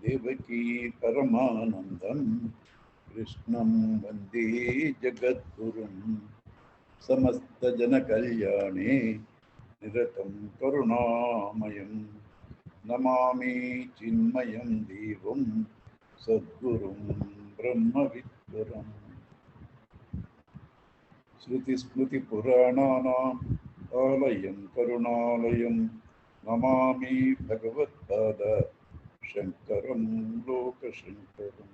Devaki Paramanandam Krishnam Vande Jagadgurum Samasta Jana Kalyane Niratam Karunamayam Namami Chinmayam Devam Sadgurum Brahma Vidvaram Shruti Smriti Purananam Alayam Karunalayam Namami Bhagavad Pada Shankaram Loka Shankaram.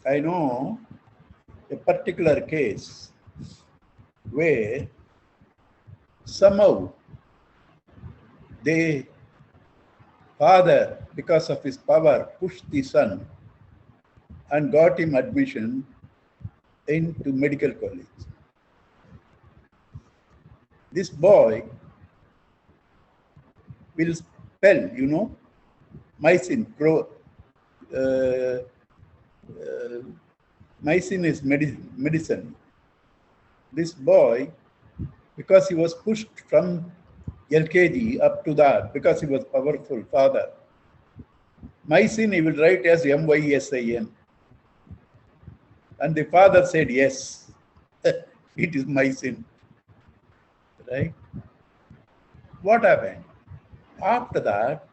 I know a particular case where somehow the father, because of his power, pushed the son and got him admission into medical college. This boy will spell, mycin, uh, mycin is medicine. This boy, because he was pushed from LKG up to that, because he was powerful father, mycin he will write as MYSIN. And the father said, yes, it is mycin. Right? What happened? After that,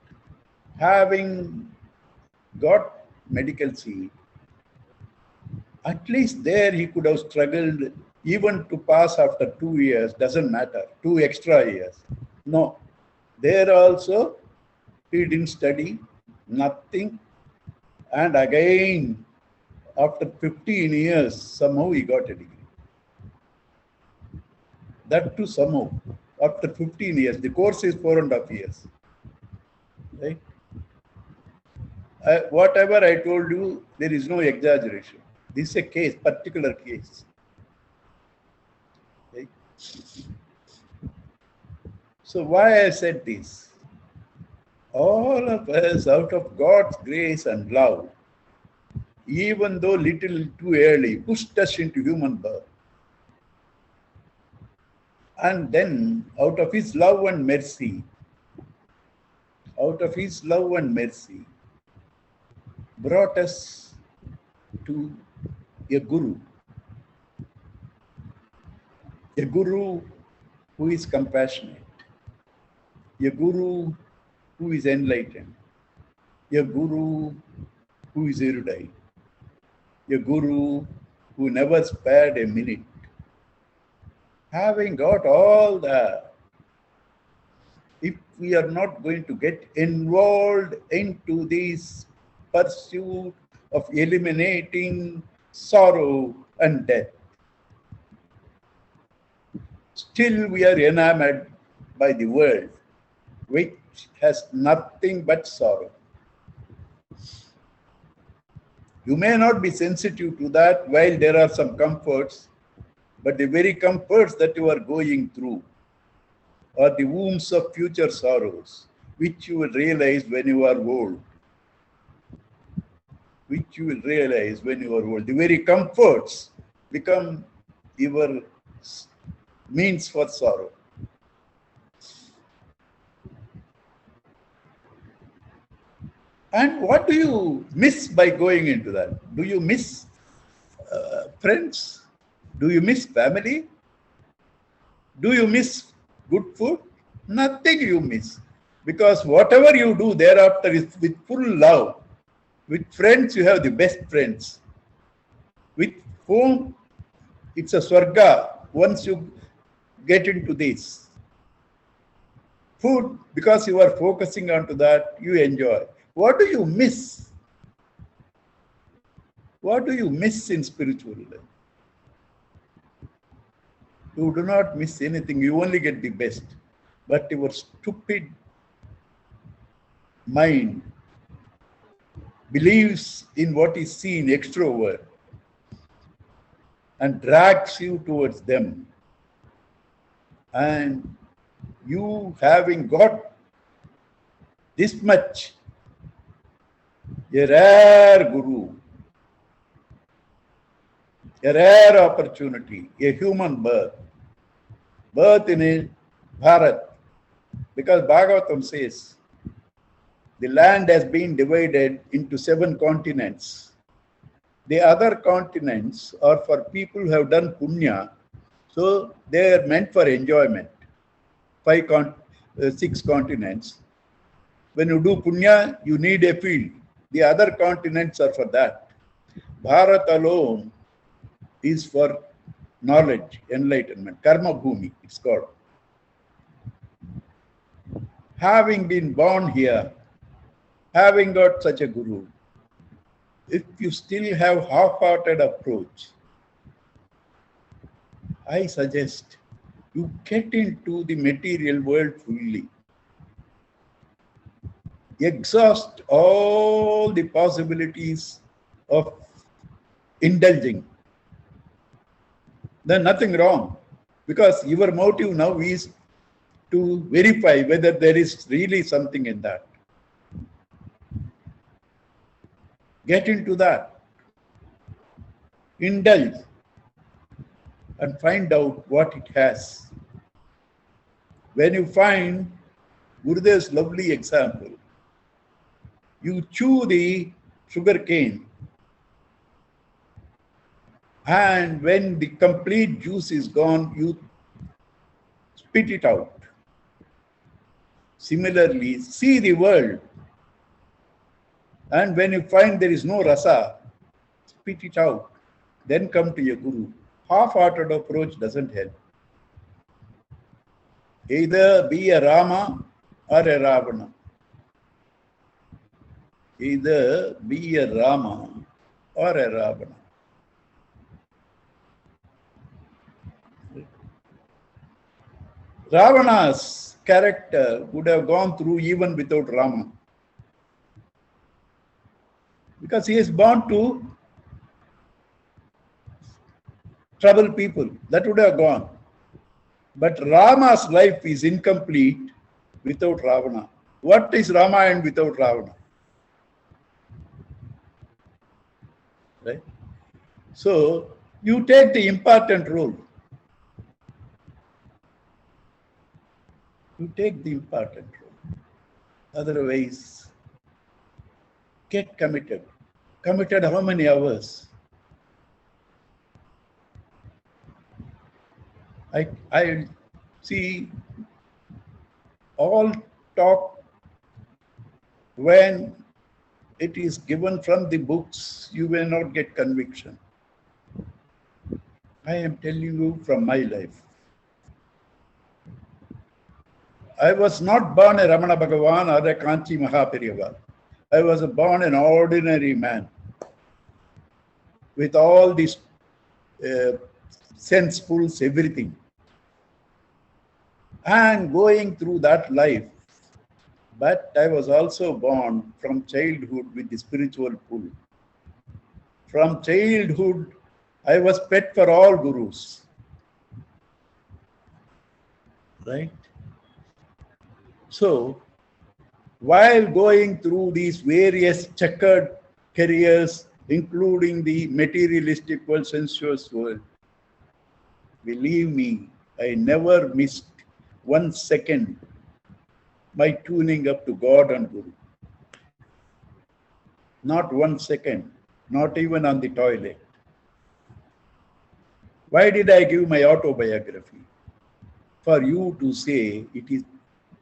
having got medical seat, at least there he could have struggled even to pass after 2 years, doesn't matter, 2 extra years. No, there also he didn't study, nothing. And again, after 15 years, somehow he got a degree. That too somehow, after 15 years, the course is 4.5 years. Right? Whatever I told you, there is no exaggeration. This is a case, particular case. Okay. So why I said this? All of us, out of God's grace and love, even though little too early, pushed us into human birth. And then, out of His love and mercy, brought us to a guru who is compassionate, a guru who is enlightened, a guru who is erudite, a guru who never spared a minute. Having got all that, if we are not going to get involved into this pursuit of eliminating sorrow and death, still we are enamored by the world, which has nothing but sorrow. You may not be sensitive to that while there are some comforts, but the very comforts that you are going through are the wombs of future sorrows, which you will realize when you are old. The very comforts become your means for sorrow. And what do you miss by going into that? Do you miss friends? Do you miss family? Do you miss good food? Nothing you miss. Because whatever you do thereafter is with full love. With friends, you have the best friends. With whom, it's a swarga once you get into this. Food, because you are focusing onto that, you enjoy. What do you miss? What do you miss in spiritual life? You do not miss anything, you only get the best. But your stupid mind believes in what is seen extrovert and drags you towards them. And you, having got This much, a rare guru, a rare opportunity, a human birth in a Bharat, because Bhagavatam says the land has been divided into 7 continents. The other continents are for people who have done punya, so they are meant for enjoyment. 6 continents. When you do punya, you need a field. The other continents are for that. Bharat alone is for knowledge, enlightenment. Karma bhumi, it's called. Having been born here, having got such a guru, if you still have half-hearted approach, I suggest you get into the material world fully. Exhaust all the possibilities of indulging. Then nothing wrong, because your motive now is to verify whether there is really something in that. Get into that. Indulge and find out what it has. When you find Gurudev's lovely example, you chew the sugar cane, and when the complete juice is gone, you spit it out. Similarly, see the world, and when you find there is no rasa, spit it out. Then come to your guru. Half-hearted approach doesn't help. Either be a Rama or a Ravana. Either be a Rama or a Ravana. Ravana's character would have gone through even without Rama, because he is born to trouble people. That would have gone. But Rama's life is incomplete without Ravana. What is Ramayana without Ravana? Right? So you take the important role. You take the important role. Otherwise, get committed. Committed how many hours? I see all talk when it is given from the books, you will not get conviction. I am telling you from my life. I was not born a Ramana Bhagavan or a Kanchi Mahaperiyava. I was born an ordinary man with all these sensefuls, everything. And going through that life. But I was also born from childhood with the spiritual pull. From childhood, I was pet for all gurus. Right? So, while going through these various checkered careers, including the materialistic world, sensuous world, believe me, I never missed 1 second my tuning up to God and Guru. Not 1 second, not even on the toilet. Why did I give my autobiography? For you to say it is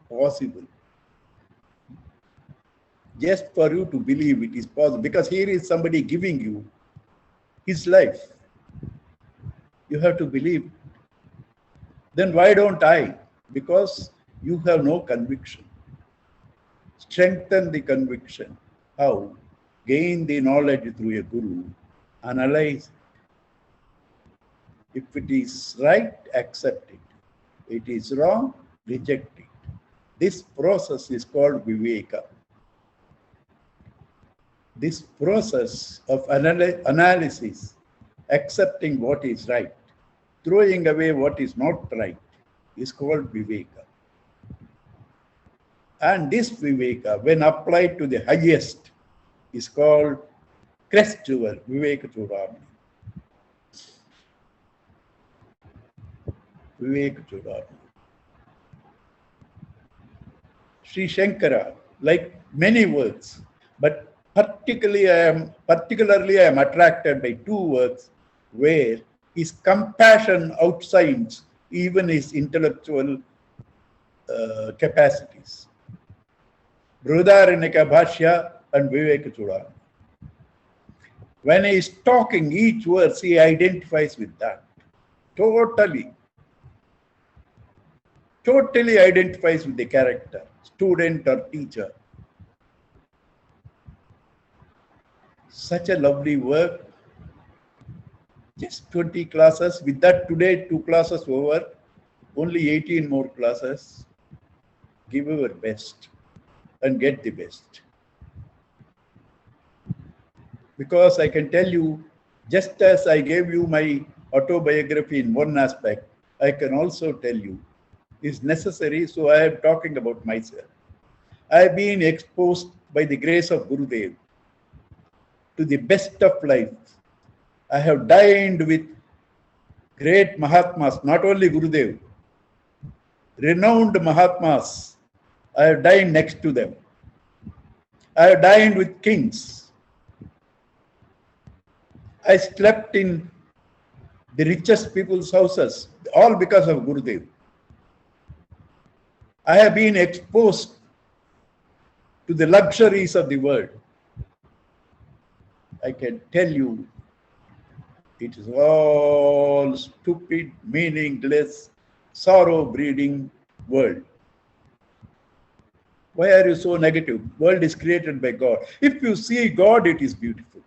possible. Just for you to believe it is possible. Because here is somebody giving you his life. You have to believe. Then why don't I? Because you have no conviction. Strengthen the conviction. How? Gain the knowledge through a guru. Analyze. If it is right, accept it. It is wrong, reject it. This process is called Viveka. This process of analysis, accepting what is right, throwing away what is not right, is called Viveka. And this Viveka, when applied to the highest, is called crest jewel, Vivekachudamani. Vivekachudamani. Sri Shankara, like many works, but particularly I am attracted by two works where his compassion outshines even his intellectual capacities. Brihadaranyaka Bhashya and Vivekachudamani. When he is talking each verse, he identifies with that. Totally identifies with the character, student or teacher. Such a lovely work. Just 20 classes. With that, today 2 classes over, only 18 more classes. Give our best and get the best. Because I can tell you, just as I gave you my autobiography in one aspect, I can also tell you is necessary. So I am talking about myself. I have been exposed by the grace of Gurudev to the best of life. I have dined with great Mahatmas, not only Gurudev, renowned Mahatmas. I have dined next to them. I have dined with kings. I slept in the richest people's houses, all because of Gurudev. I have been exposed to the luxuries of the world. I can tell you, it is all stupid, meaningless, sorrow-breeding world. Why are you so negative? World is created by God. If you see God, it is beautiful.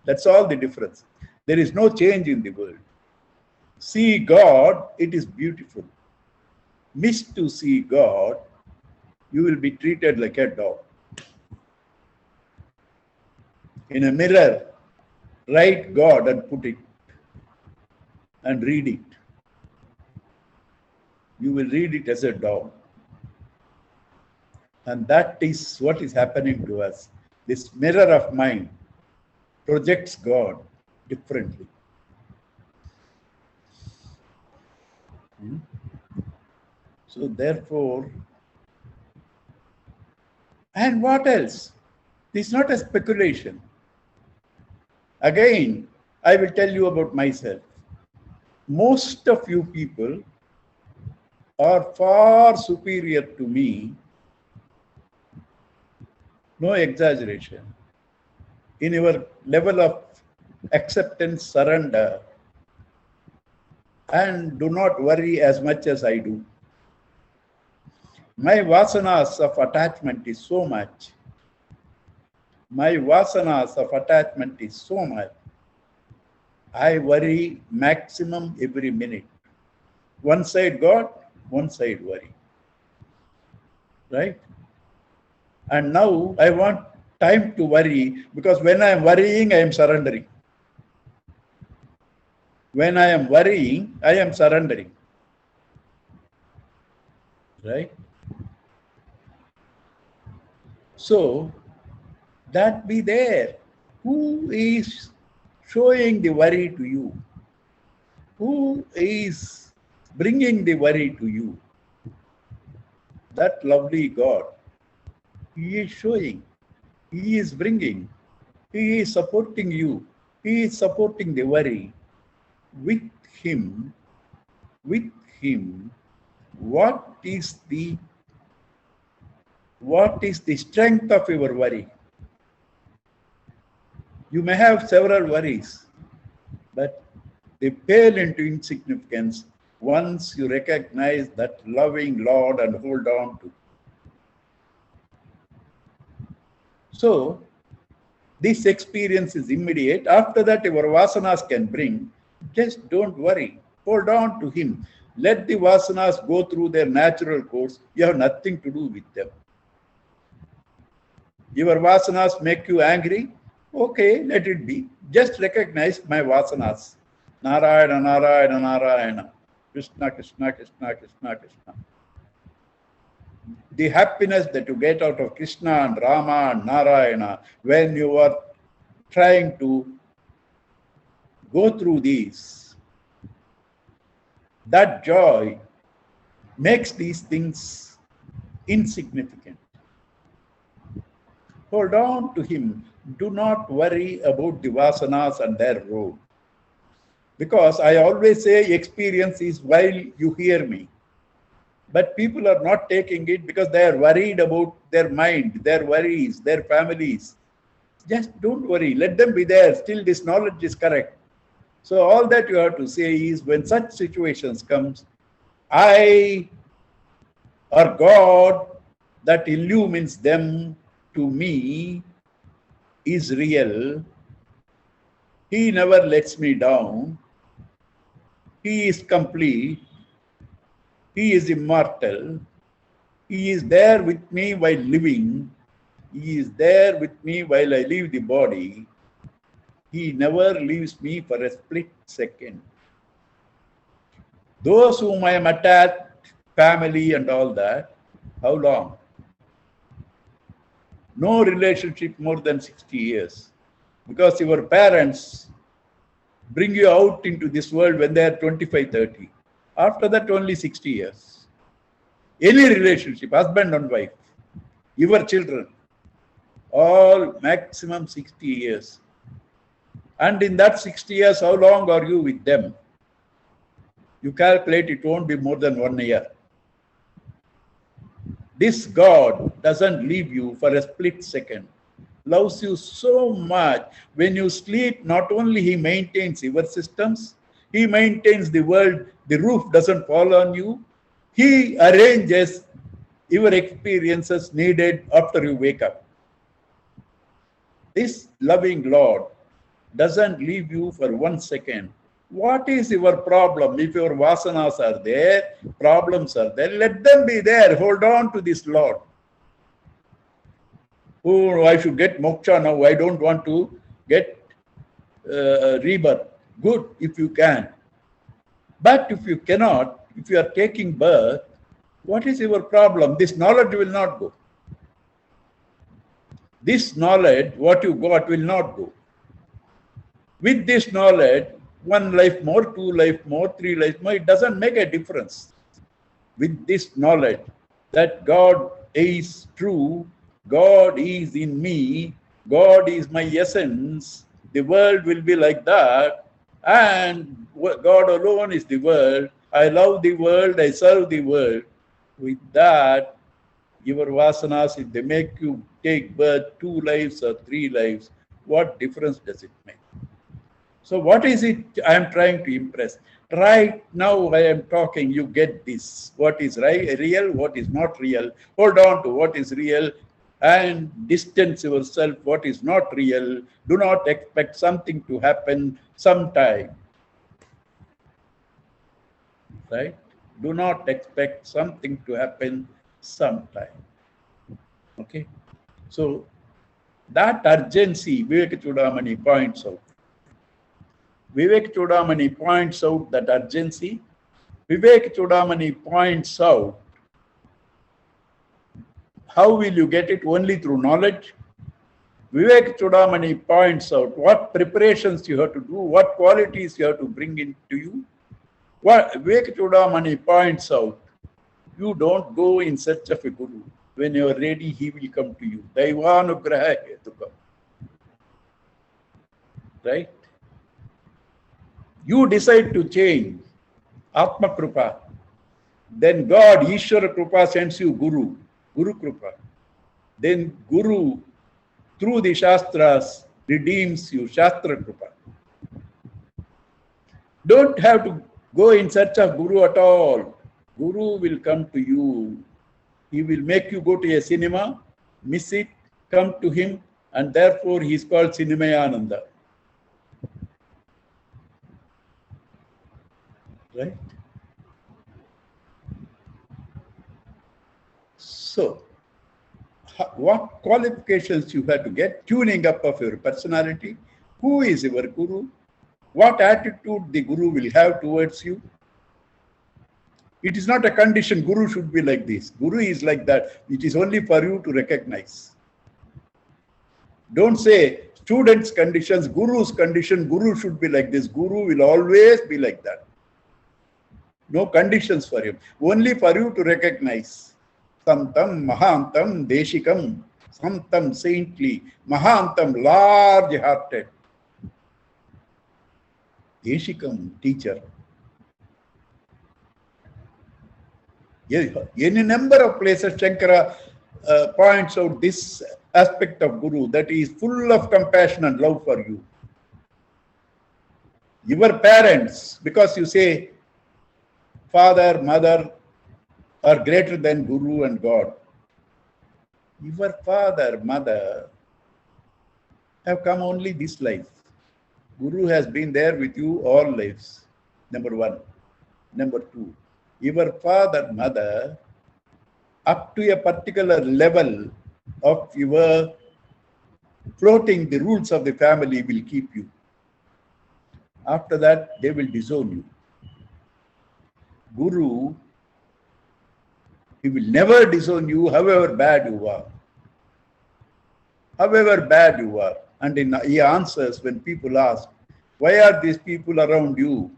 That's all the difference. There is no change in the world. See God, it is beautiful. Miss to see God, you will be treated like a dog. In a mirror, write God and put it and read it. You will read it as a dog. And that is what is happening to us. This mirror of mind projects God differently. So therefore, and what else? This is not a speculation. Again, I will tell you about myself. Most of you people are far superior to me, no exaggeration, in your level of acceptance, surrender, and do not worry as much as I do. My vasanas of attachment is so much. My vasanas of attachment is so much. I worry maximum every minute. One side God, one side worry. Right? And now I want time to worry, because when I am worrying, I am surrendering. When I am worrying, I am surrendering. Right? So, that be there. Who is showing the worry to you? Who is bringing the worry to you? That lovely God. He is showing. He is bringing. He is supporting you. He is supporting the worry. With him, what is the strength of your worry? You may have several worries, but they pale into insignificance once you recognize that loving Lord and hold on to. So, this experience is immediate. After that, your vasanas can bring. Just don't worry. Hold on to him. Let the vasanas go through their natural course. You have nothing to do with them. Your vasanas make you angry. Okay, let it be. Just recognize my vasanas. Narayana, Narayana, Narayana. Krishna, Krishna, Krishna, Krishna, Krishna. the happiness that you get out of Krishna and Rama and Narayana when you are trying to go through these, that joy makes these things insignificant. Hold on to him. Do not worry about the vasanas and their role. Because I always say experience is while you hear me. But people are not taking it because they are worried about their mind, their worries, their families. Just don't worry. Let them be there. Still, this knowledge is correct. So all that you have to say is, when such situations comes, I or God that illumines them to me is real. He never lets me down. He is complete. He is immortal. He is there with me while living. He is there with me while I leave the body. He never leaves me for a split second. Those whom I am attached, family and all that, how long? No relationship more than 60 years. Because your parents bring you out into this world when they are 25, 30. After that, only 60 years. Any relationship, husband and wife, your children, all maximum 60 years. And in that 60 years, how long are you with them? You calculate, it won't be more than 1 year. This God doesn't leave you for a split second. Loves you so much. When you sleep, not only He maintains your systems, He maintains the world. The roof doesn't fall on you. He arranges your experiences needed after you wake up. This loving Lord doesn't leave you for 1 second. What is your problem? If your vasanas are there, problems are there, let them be there. Hold on to this Lord. Oh, I should get moksha now. I don't want to get rebirth. Good, if you can. But if you cannot, if you are taking birth, what is your problem? This knowledge will not go. This knowledge, what you got, will not go. With this knowledge, 1 life more, 2 life more, 3 life more, it doesn't make a difference. With this knowledge that God is true, God is in me, God is my essence, the world will be like that, and God alone is the world. I love the world, I serve the world. With that, your vasanas, if they make you take birth 2 lives or 3 lives, what difference does it make? So what is it I am trying to impress? Right now I am talking, you get this. What is real, what is not real. Hold on to what is real and distance yourself what is not real. Do not expect something to happen sometime. Right? Do not expect something to happen sometime. Okay? So that urgency Vivekachudamani points out. Vivekachudamani points out that urgency. Vivekachudamani points out how will you get it? Only through knowledge. Vivekachudamani points out what preparations you have to do, what qualities you have to bring into you. What Vivekachudamani points out, you don't go in search of a guru. When you are ready, he will come to you. Daivanugraha hetuka. Right? You decide to change, Atma Krupa. Then God, Ishvara Krupa, sends you Guru, Guru Krupa. Then Guru, through the Shastras, redeems you, Shastra Krupa. Don't have to go in search of Guru at all. Guru will come to you. He will make you go to a cinema, miss it, come to him, and therefore he is called Cinemayananda. Right? So, what qualifications you have to get? Tuning up of your personality. Who is your Guru? What attitude the Guru will have towards you? It is not a condition, Guru should be like this. Guru is like that. It is only for you to recognize. Don't say student's conditions, Guru's condition, Guru should be like this. Guru will always be like that. No conditions for him. Only for you to recognize. Santam, Mahantam, Deshikam. Santam, saintly. Mahantam, large-hearted. Deshikam, teacher. Any number of places Shankara points out this aspect of Guru, that he is full of compassion and love for you. Your parents, because you say father, mother are greater than Guru and God. Your father, mother have come only this life. Guru has been there with you all lives. Number one. Number two, your father, mother, up to a particular level of your floating the rules of the family will keep you. After that, they will disown you. Guru, he will never disown you, however bad you are. However bad you are. And he answers when people ask, why are these people around you?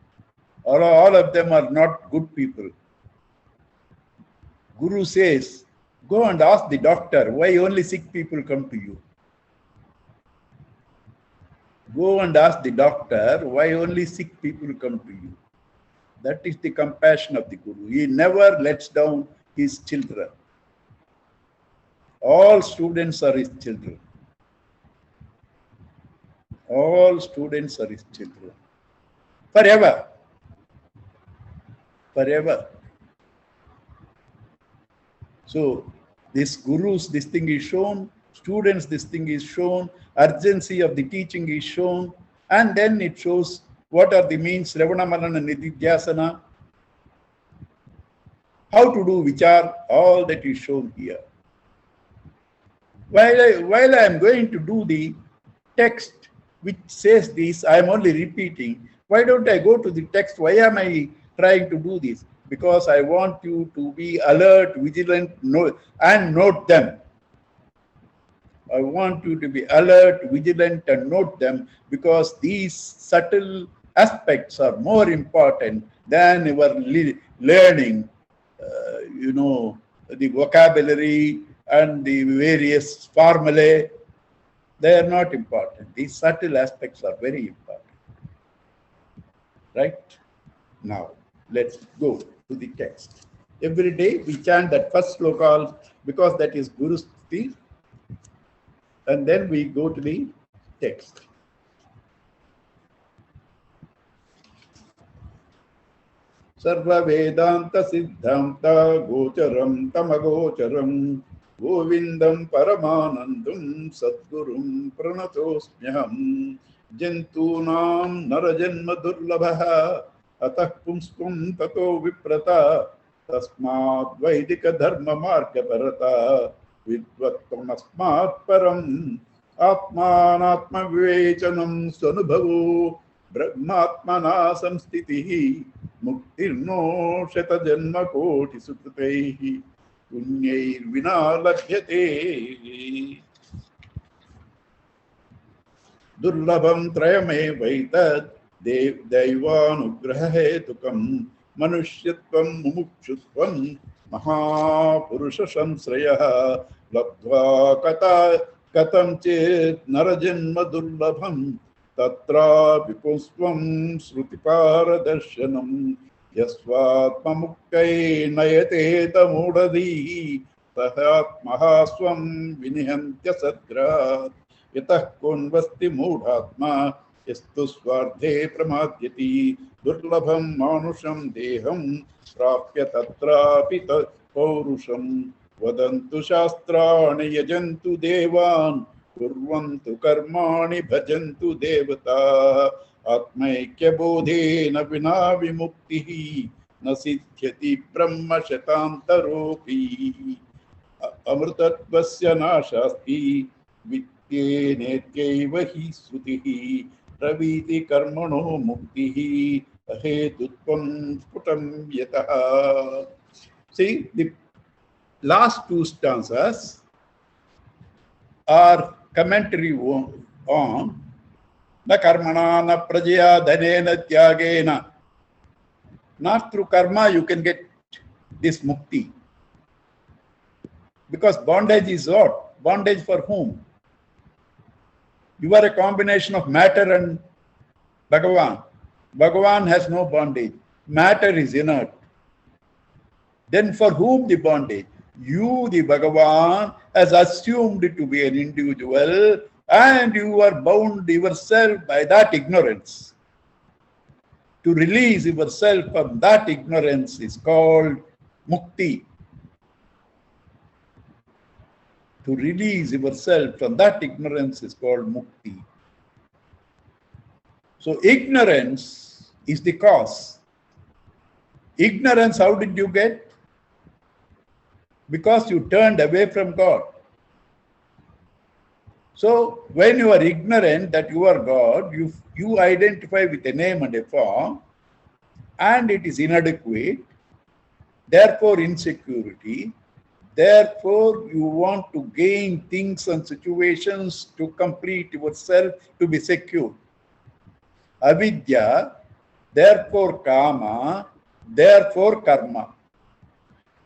All of them are not good people. Guru says, go and ask the doctor, why only sick people come to you? Go and ask the doctor, why only sick people come to you? That is the compassion of the Guru. He never lets down his children. All students are his children. All students are his children. Forever. Forever. So, this Guru's, this thing is shown, students, this thing is shown, urgency of the teaching is shown, and then it shows what are the means, Ravana Marana Nididhyasana, how to do vichar, all that is shown here. While I am going to do the text which says this, I am only repeating. Why don't I go to the text? Why am I trying to do this? Because I want you to be alert, vigilant, and note them. I want you to be alert, vigilant, and note them, because these subtle aspects are more important than your learning, the vocabulary and the various formulae. They are not important. These subtle aspects are very important. Right? Now, let's go to the text. Every day we chant that first sloka because that is Guru's thing. And then we go to the text. Sarva Vedanta Siddhanta Gocharam Tamagocharam Govindam Paramanandam Sadgurum Pranatosmyaham Jantunam Narajanma Durlabha Atah Pumskum Tato Viprata Tasmat Vaidika Dharma Marga Bharata Vidvattanasmat Param Atmanatma Vivechanam Swanubhavo Brahmatmana Samstitihi Muktirno Sheta Janma Koti Sukrutaihi Punyair Vina Labhyate Durlabham Trayame Vaitad Daivanugraha Hetukam Manushyatvam Mumukshutvam Mahapurusha Shamsraya Labdva Katam Chet Narajanma Durlabham Tatra Vipusvam Srutipara Darshanam Yasvatma Mukkai Nayate Tamudadi Tahat Mahaswam Vinihantya Sadgrat Yatah Konvasti Mudhatma Yastu Swardhe Pramadyati Durlabham Manusham Deham Prapya Tatra Pita Paurusham Vadantu Shastrani Yajantu Devan Kurvantu Karmani Bhajantu Devata Atmaikya Bodhena Vina Vimuktihi Nasidhyati Brahma Shatantaropi Amrutatvasya Nashasti Vitye Netyaiva Hi Srutihi Raviti Karmano Muktihi ahetutvam sputam yataha. See, the last two stanzas are commentary on na karmana na prajaya dhanena tyagena. Not through karma you can get this mukti. Because bondage is what? Bondage for whom? You are a combination of matter and Bhagavan. Bhagavan has no bondage. Matter is inert. Then for whom the bondage? You, the Bhagavan, has assumed to be an individual and you are bound yourself by that ignorance. To release yourself from that ignorance is called mukti. To release yourself from that ignorance is called mukti. So ignorance is the cause. Ignorance, how did you get? Because you turned away from God. So when you are ignorant that you are God, you identify with a name and a form, and it is inadequate, therefore insecurity. Therefore, you want to gain things and situations to complete yourself, to be secure. Avidya, therefore kama, therefore karma.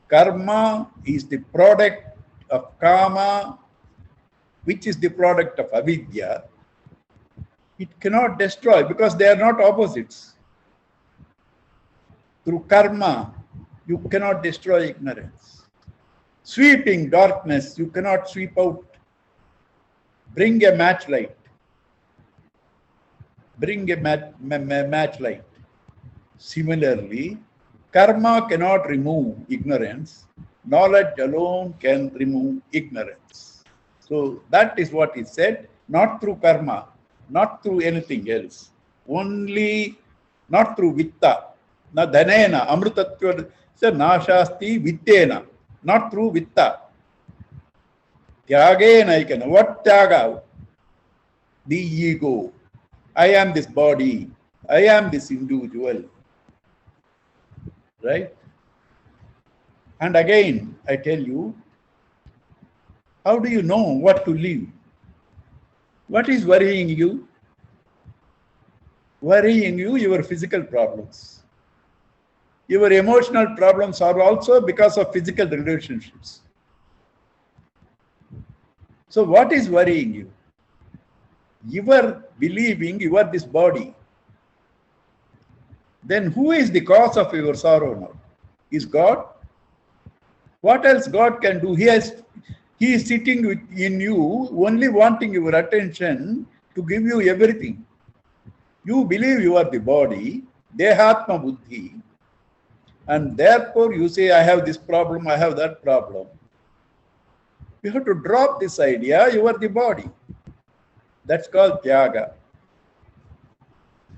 Karma is the product of kama, which is the product of avidya. It cannot destroy because they are not opposites. Through karma, you cannot destroy ignorance. Sweeping darkness, you cannot sweep out. Bring a matchlight. Bring a matchlight. Similarly, karma cannot remove ignorance. Knowledge alone can remove ignorance. So that is what is said, not through karma, not through anything else. Only, not through vitta. Na dhanena, amrutatva nashasti vittena. Not through vitta. Tyagena ikana. What tyaga? The ego. I am this body. I am this individual. Right? And again, I tell you, how do you know what to leave? What is worrying you? Worrying you, your physical problems. Your emotional problems are also because of physical relationships. So what is worrying you? You are believing you are this body. Then who is the cause of your sorrow now? Is God? What else God can do? He is sitting in you, only wanting your attention to give you everything. You believe you are the body, dehatma buddhi, and therefore you say, I have this problem, I have that problem. You have to drop this idea, you are the body. That's called tyaga.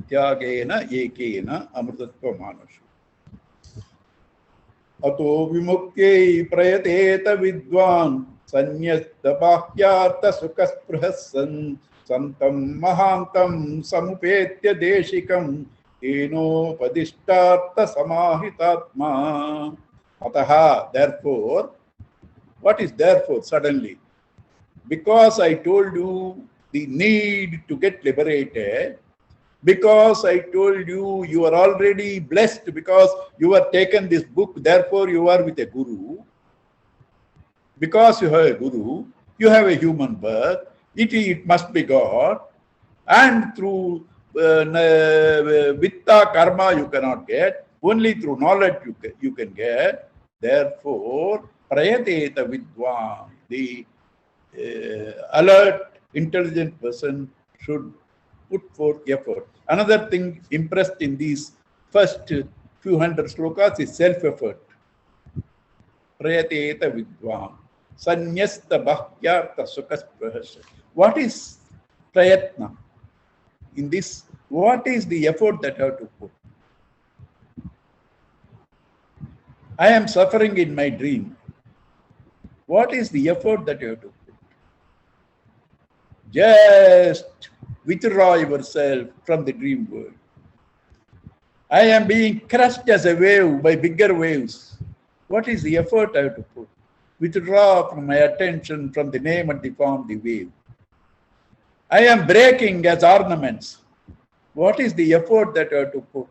Tyagena ekena amrutatva manashu. Ato vimuktye prayateta vidwan sanyasta bhakyarta sukasprahasan santam mahantam samupetya deshikam eno padishtartha samahitatma. Ataha, therefore. What is therefore suddenly? Because I told you the need to get liberated, because I told you you are already blessed because you have taken this book, therefore you are with a guru. Because you have a guru, you have a human birth, it must be God, and through vitta karma you cannot get, only through knowledge you can get. Therefore, prayateta vidwan, the alert, intelligent person should put forth effort. Another thing impressed in these first few hundred slokas is self-effort. Prayateta vidwan, sanyasta bhakyartha sukasprahasya. What is prayatna? In this, what is the effort that I have to put? I am suffering in my dream. What is the effort that you have to put? Just withdraw yourself from the dream world. I am being crushed as a wave by bigger waves. What is the effort I have to put? Withdraw from my attention from the name and the form, the wave. I am breaking as ornaments. What is the effort that I have to put?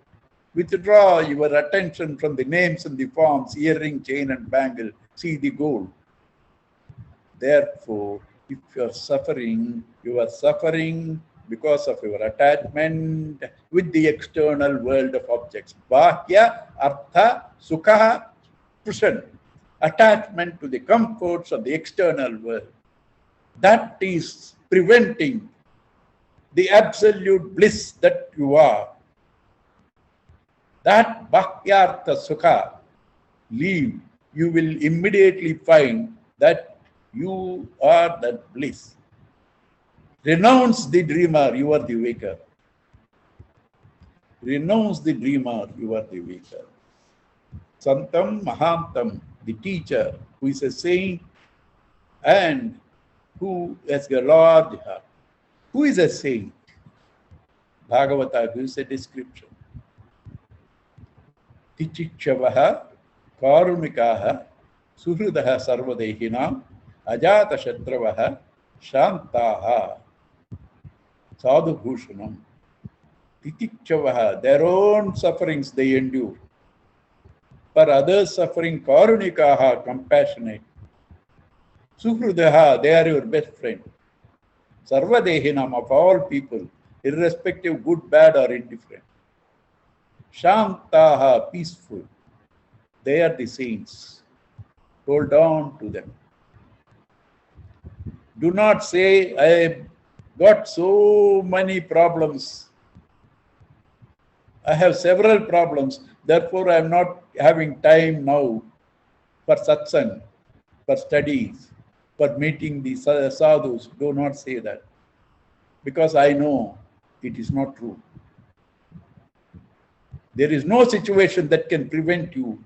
Withdraw your attention from the names and the forms, earring, chain, and bangle. See the goal. Therefore, if you are suffering because of your attachment with the external world of objects. Bahya, Artha, Sukha, Pushan. Attachment to the comforts of the external world. That is preventing the absolute bliss that you are. That Bhakyartha Sukha, leave, you will immediately find that you are that bliss. Renounce the dreamer, you are the waker. Renounce the dreamer, you are the waker. Santam Mahantam, the teacher, who is a saint and who has a large heart. Who is a saint? Bhagavata gives a description. Tichikshavaha, Karunikaha, Suhridaha Sarvadehinam, Ajata Shatravaha, Shantaha, Sadhu Bhushanam. Titikshavaha, their own sufferings they endure. For others suffering, Karunikaha, compassionate. Suhridaha, they are your best friend. Sarvadehinam, of all people, irrespective good, bad, or indifferent. Shantaha, peaceful. They are the saints. Hold on to them. Do not say, I have got so many problems. I have several problems. Therefore, I am not having time now for satsang, for studies, for meeting the sadhus. Do not say that. Because I know it is not true. There is no situation that can prevent you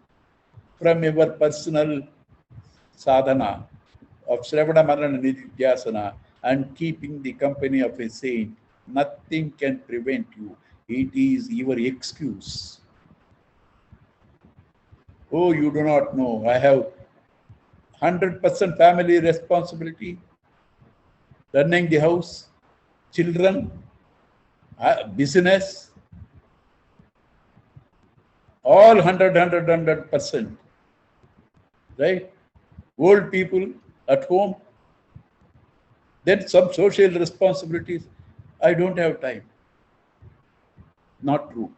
from your personal sadhana of Shravana Marana Nidhyasana and keeping the company of a saint. Nothing can prevent you. It is your excuse. Oh, you do not know. I have 100% family responsibility, running the house, children, business, all 100%. Right? Old people at home, then some social responsibilities. I don't have time. Not true.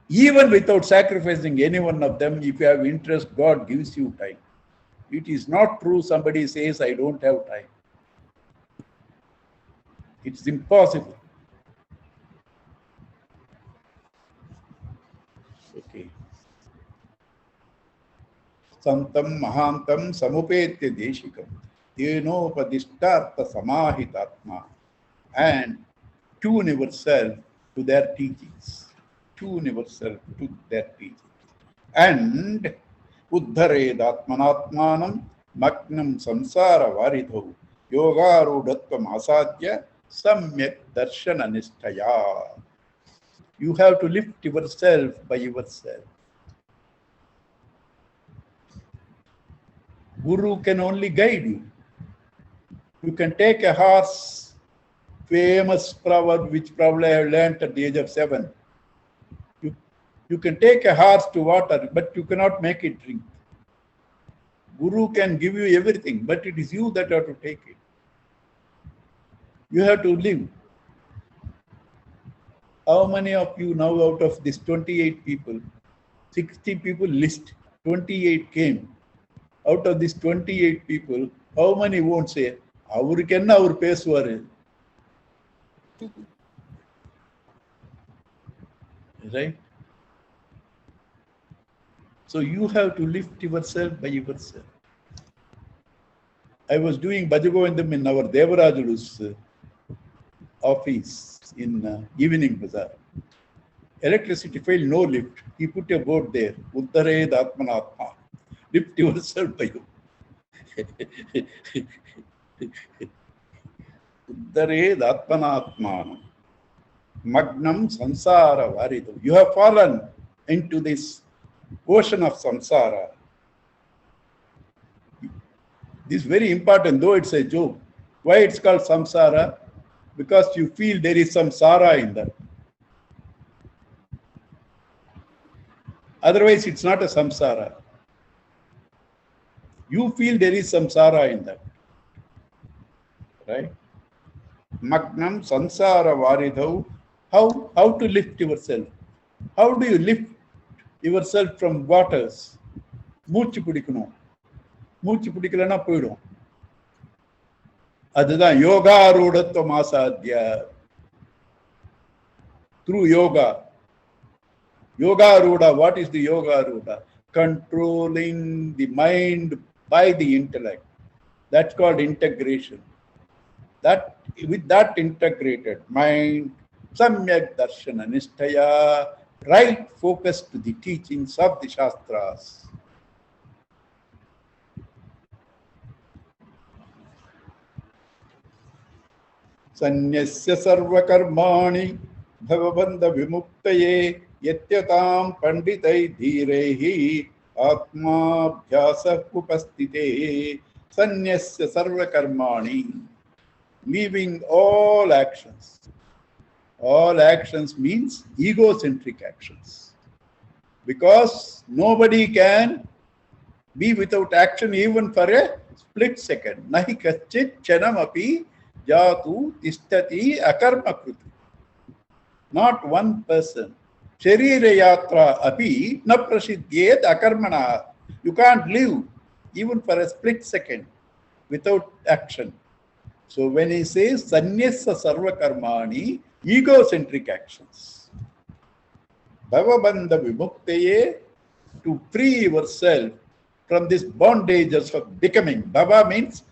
Even without sacrificing any one of them, if you have interest, God gives you time. It is not true somebody says, I don't have time. It's impossible. Okay. Santam Mahantam Samupetya Deshikam Yenopadishtartha Samahitatma, and tune yourself to their teachings. Tune yourself to their teachings. And Uddhared Atmanatmanam Magnam Samsara Varidho Yogarudhatvam Asadya Samyak Darshana Nishtaya. You have to lift yourself by yourself. Guru can only guide you. You can take a horse, famous proverb which probably I have learnt at the age of 7. You can take a horse to water, but you cannot make it drink. Guru can give you everything, but it is you that have to take it. You have to live. How many of you now out of this 28 people, 60 people list, 28 came. Out of these 28 people, how many won't say, Avurkenna our pesware? Right? So you have to lift yourself by yourself. I was doing Bhajagovindam in our Devarajalu's office in Evening Bazaar. Electricity failed, no lift. He put a board there, Uddhared Atmanatma. Lift yourself by you. Uddhared Atmanatmanam. Magnam Sansara Varido. You have fallen into this ocean of samsara. This is very important, though it's a joke. Why it's called samsara? Because you feel there is some sara in that. Otherwise, it's not a samsara. You feel there is some sara in that. Right? Magnam Sansara Varidhav. How to lift yourself? How do you lift yourself from waters? மூச்சு பிடிக்கணும். மூச்சு பிடிக்கலன்னா போயிடும். அதுதான் யோகாரூடத்துவம் ஆசாத்திய. Through yoga. Yogaruda, what is the Yogaruda? Controlling the mind by the intellect. That's called integration. That with that integrated mind, samyak darshana nishtaya, right focus to the teachings of the Shastras. Sanyasya sarva karmani bhavabandha vimuktaye yatyatam panditai dhirehi atma bhyasa upastite. Sanyasya sarva karmani, leaving all actions. All actions means egocentric actions. Because nobody can be without action even for a split second. Nahi kaschit chanam api jatu tishtati akarma kruti. Not one person. Sharira yatra api na prasiddhyet akarmana. You can't live even for a split second without action. So when he says sanyasa sarva karmani, egocentric actions. Bhavabandha vimuktaye, to free yourself from this bondages of becoming. Bhava means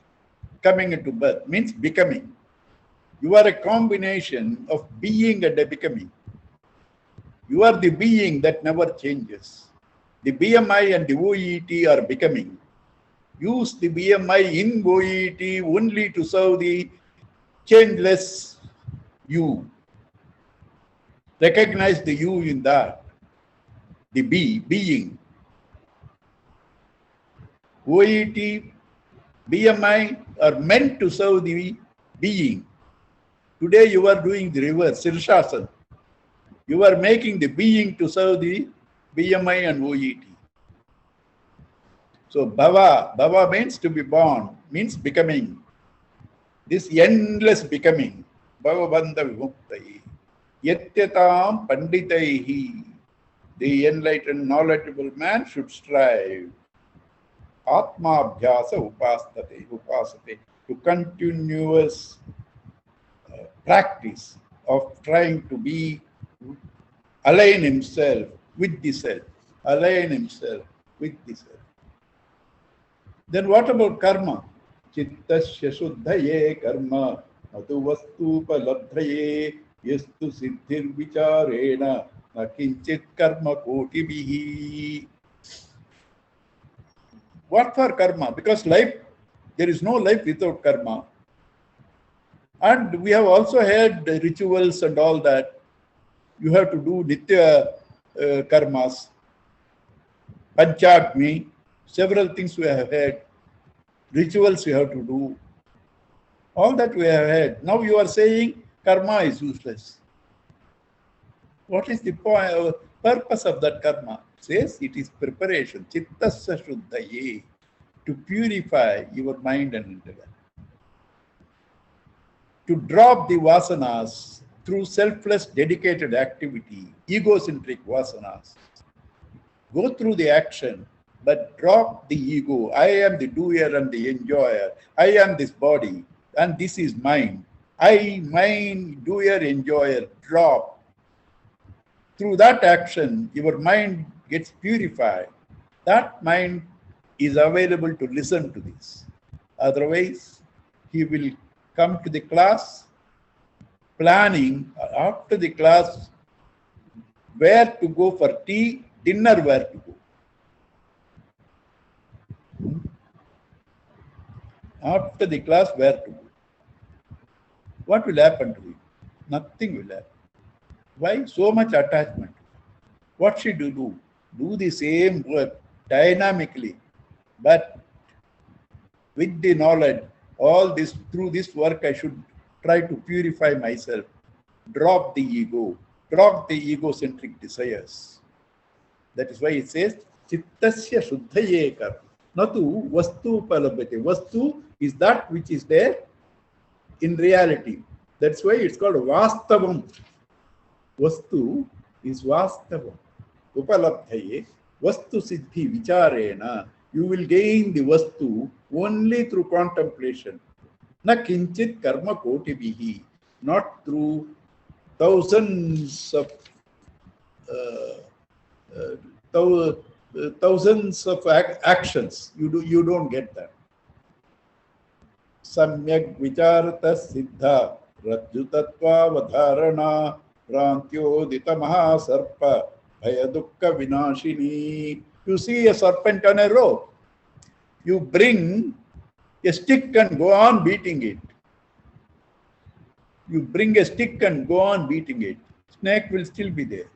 coming into birth, means becoming. You are a combination of being and a becoming. You are the being that never changes. The BMI and the OET are becoming. Use the BMI in OET only to serve the changeless you. Recognize the you in that. The being. OET, BMI are meant to serve the being. Today you are doing the reverse, Sirshasana. You are making the being to serve the BMI and OET. So bhava means to be born, means becoming. This endless becoming. Bhava bandha vimuktayi. Yatyatam panditaihi. The enlightened, knowledgeable man should strive. Atma abhyasa upasate. To continuous practice of trying to be align himself with the self. Align himself with the self. Then what about karma? Chittasya shuddhaye karma atu vastupalabdhaye yastu siddhir vicharena na kinchit karma kotibihi. What for karma? Because life, there is no life without karma. And we have also had rituals and all that. You have to do nitya karmas, panchagni, several things we have had, rituals we have to do. All that we have had. Now you are saying karma is useless. What is the purpose of that karma? It says it is preparation, chittasya shuddhaye, to purify your mind and intellect. To drop the vasanas through selfless, dedicated activity, egocentric vasanas. Go through the action, but drop the ego. I am the doer and the enjoyer. I am this body, and this is mine. Mine, doer, enjoyer, drop. Through that action, your mind gets purified. That mind is available to listen to this. Otherwise, he will come to the class planning after the class where to go for tea, dinner where to go. After the class where to go. What will happen to you? Nothing will happen. Why so much attachment? What should you do? Do the same work dynamically, but with the knowledge, all this through this work, I should try to purify myself, drop the ego, drop the egocentric desires. That is why it says, Chittasya Shuddhaye Kar. Natu Vastu Palabhate. Vastu is that which is there in reality. That's why it's called Vastavam. Vastu is Vastavam. Upalabdhaye. Vastu Siddhi Vicharena. You will gain the Vastu only through contemplation. Na kinchit karma kotibihi. Not through thousands of thousands of actions. You don't get that. Samyak vicharata siddha rajjutatva vadharana prantyodita mahasarpa bhayadukka vinashini. You see a serpent on a rope. You bring a stick and go on beating it. You bring a stick and go on beating it. Snake will still be there.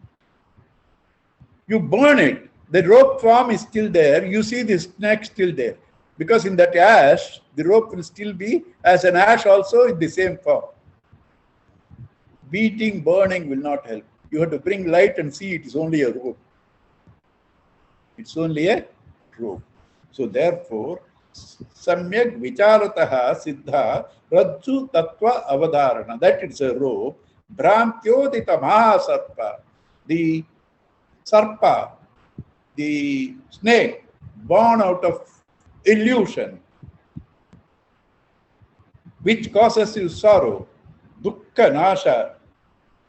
You burn it. The rope form is still there. You see the snake still there. Because in that ash, the rope will still be as an ash also in the same form. Beating, burning will not help. You have to bring light and see it is only a rope. It's only a rope. So therefore, samyak vicharataha siddha rajju tattva avadharana. That it's a rope. Bhrantyodita mahasarpa. The sarpa, the snake, born out of illusion, which causes you sorrow, dukkha nasha,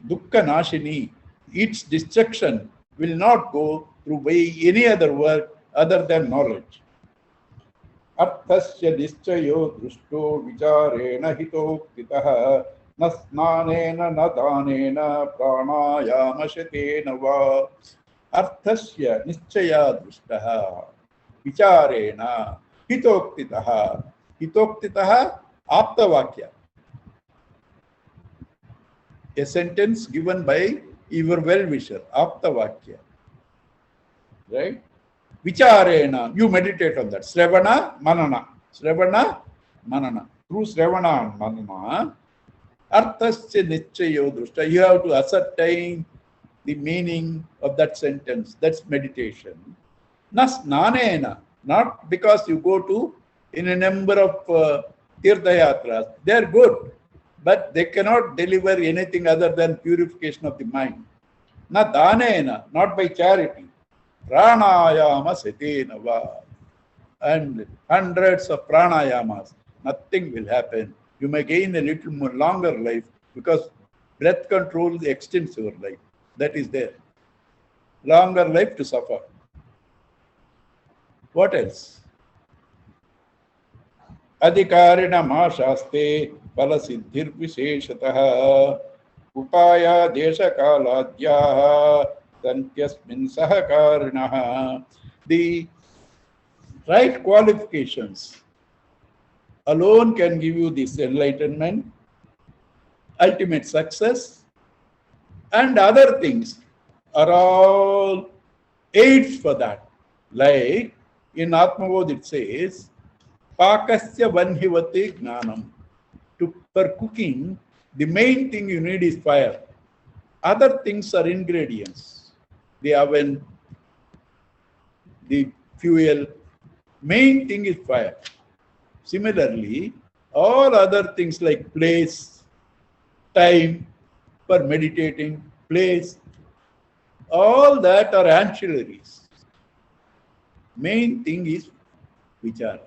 dukkha nashini, its destruction will not go through any other work other than knowledge. Arthasya nischayo drushto vicharena hitoktitaha na snanena na danena pranayama shatena va. Arthasya nischaya drushtaha vicharena hitoktitaha. Hitoktitaha aptavakya. A sentence given by your well-wisher, aptavakya. Right? Vicharena, you meditate on that. Sravana, manana. Sravana, manana. Through Sravana and manana, arthasya nichayo drushta. You have to ascertain the meaning of that sentence. That's meditation. Nas nanena, not because you go to in a number of tirtha yatras. They are good, but they cannot deliver anything other than purification of the mind. Na danena, not by charity. Pranayama setena va. And hundreds of pranayamas. Nothing will happen. You may gain a little more longer life because breath control extends your life. That is there. Longer life to suffer. What else? Adhikarina ma shaste palasiddhir visheshataha upaya desha kaladhyaha tantyasmin sahakarinaha. The right qualifications alone can give you this enlightenment, ultimate success, and other things are all aids for that. Like in Atmavod it says, Pakasya vanhivate gnanam. For cooking, the main thing you need is fire. Other things are ingredients. The oven, the fuel. Main thing is fire. Similarly, all other things like place, time for meditating, place, all that are ancillaries. Main thing is vichara.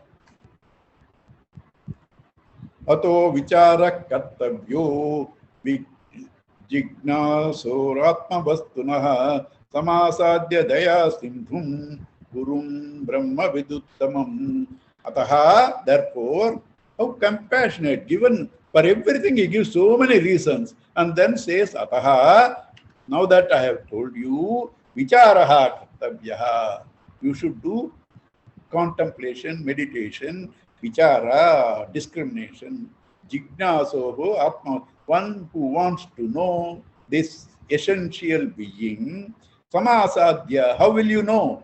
Ato vichara kartavyo jignasoratma vastunaha samasadya daya sindhum gurum brahma viduttamam. Ataha, therefore, how compassionate, given for everything he gives so many reasons and then says Ataha, now that I have told you, vicharaha kartavyaha. You should do contemplation, meditation, vichara, discrimination, jignasoho atma, one who wants to know this essential being. Samasadhya, how will you know?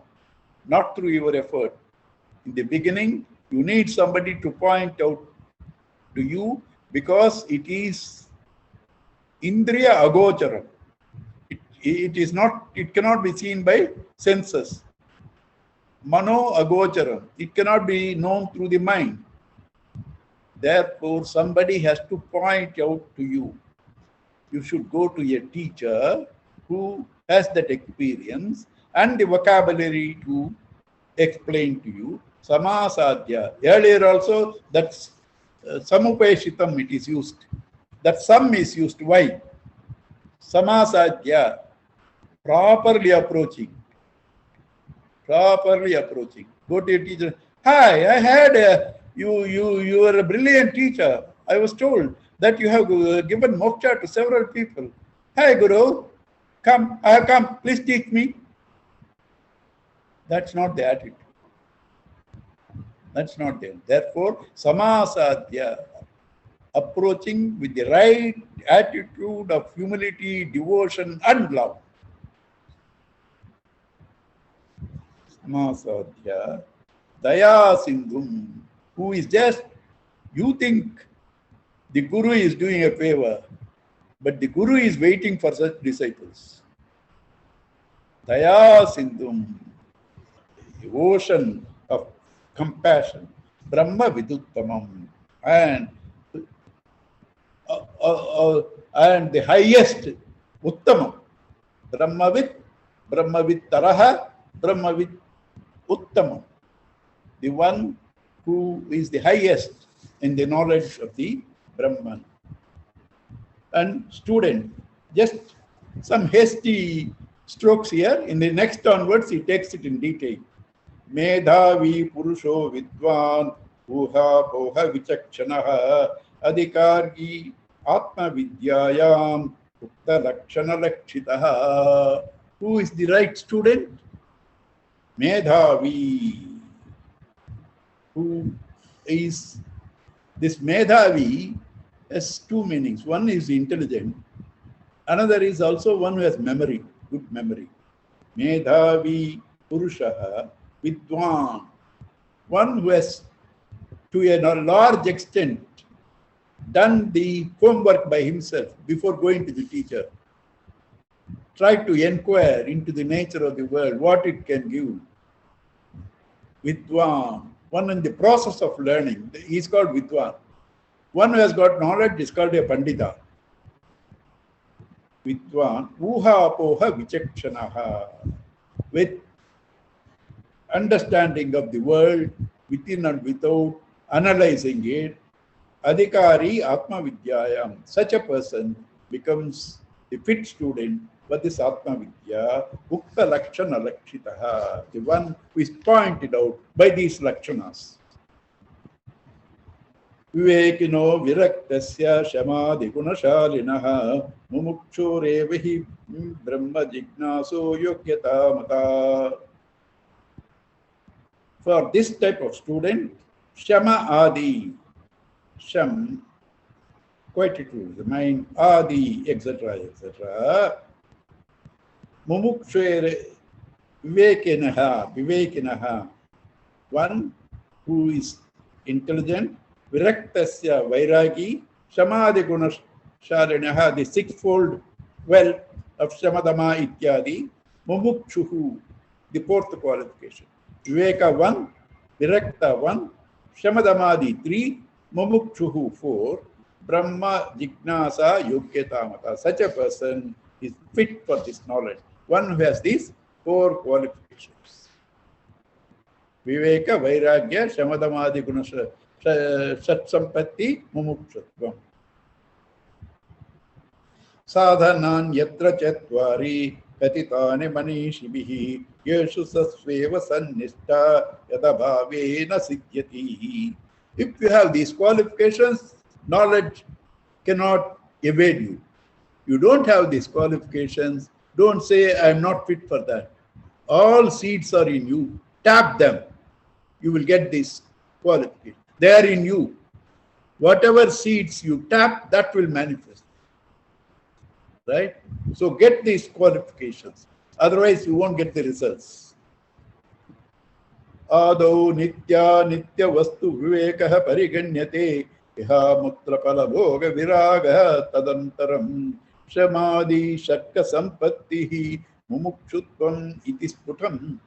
Not through your effort. In the beginning, you need somebody to point out to you because it is indriya agocharam. It is not, it cannot be seen by senses. Mano agocharam. It cannot be known through the mind. Therefore, somebody has to point out to you. You should go to a teacher who has that experience and the vocabulary to explain to you. Samasadhya. Earlier also, that's samupeshitam it is used. That sam is used. Why? Samasadhya. Properly approaching. Properly approaching. Go to your teacher. Hi, I had you are a brilliant teacher. I was told that you have given moksha to several people. Hi, Guru. Come, I have come. Please teach me. That's not the attitude. That's not there. Therefore, samasadhya, approaching with the right attitude of humility, devotion, and love. Samasadhya, daya sindhum, who is just, you think the Guru is doing a favor, but the Guru is waiting for such disciples. Daya sindhum, the ocean of compassion, Brahma viduttamam, and the highest uttamam, Brahmavid taraha, Brahmavid uttamam, the one who is the highest in the knowledge of the Brahman. And student, just some hasty strokes here. In the next onwards, he takes it in detail. Medhavi purusho vidvan uha poha vichakshanaha adhikargi atma vidyayam ukta lakshana lakshitaha. Who is the right student? Medhavi. Who is this Medhavi has two meanings. One is intelligent. Another is also one who has memory, good memory. Medhavi Purushaha Vidwan. One who has, to a large extent, done the homework by himself before going to the teacher. Try to inquire into the nature of the world, what it can give. Vidwan. One in the process of learning, he is called Vidwan. One who has got knowledge is called a Pandita. Vidwan, uha poha vichakshanaha, with understanding of the world within and without, analyzing it. Adhikari Atma Vidyayam. Such a person becomes the fit student for this Atma Vidya, Ukta Lakshana Lakshitaha, the one who is pointed out by these Lakshanas. Vivekino Viraktasya Shamadi Gunashalinaha Mumukchorevahi Brahma Jignaso Yogyata Mata. For this type of student, Shama Adi, Sham, quietude, the mind, Adi, etc., etc. Mumukshwere Vivekinaha, one who is intelligent, Viraktasya Vairagi, Shamadhi Gunasharinaha, the sixfold wealth of Shamadama Ityadi, Mumukshuhu, the fourth qualification. Viveka 1, Virakta 1, Shamadamadi 3, Mumukshuhu 4, Brahma Jignasa Yogyata Mata. Such a person is fit for this knowledge. One who has these four qualifications. Viveka, Vairagya, Shamadamadi Gunasha, Sat Sampatti, Mumukshutvam. Sadhanan yatra chatvari katitane manishibihi yeshu sasveva sannishta yadabhavena siddhyati. If you have these qualifications, knowledge cannot evade you. You don't have these qualifications, don't say, I am not fit for that. All seeds are in you. Tap them. You will get this qualification. They are in you. Whatever seeds you tap, that will manifest. Right? So get these qualifications. Otherwise, you won't get the results. Adau nitya nitya vastu vivekah pariganyate iha mutra pala bhoga viraga tadantaram shamadi shakka sampattihi mumukshutvam iti sputam.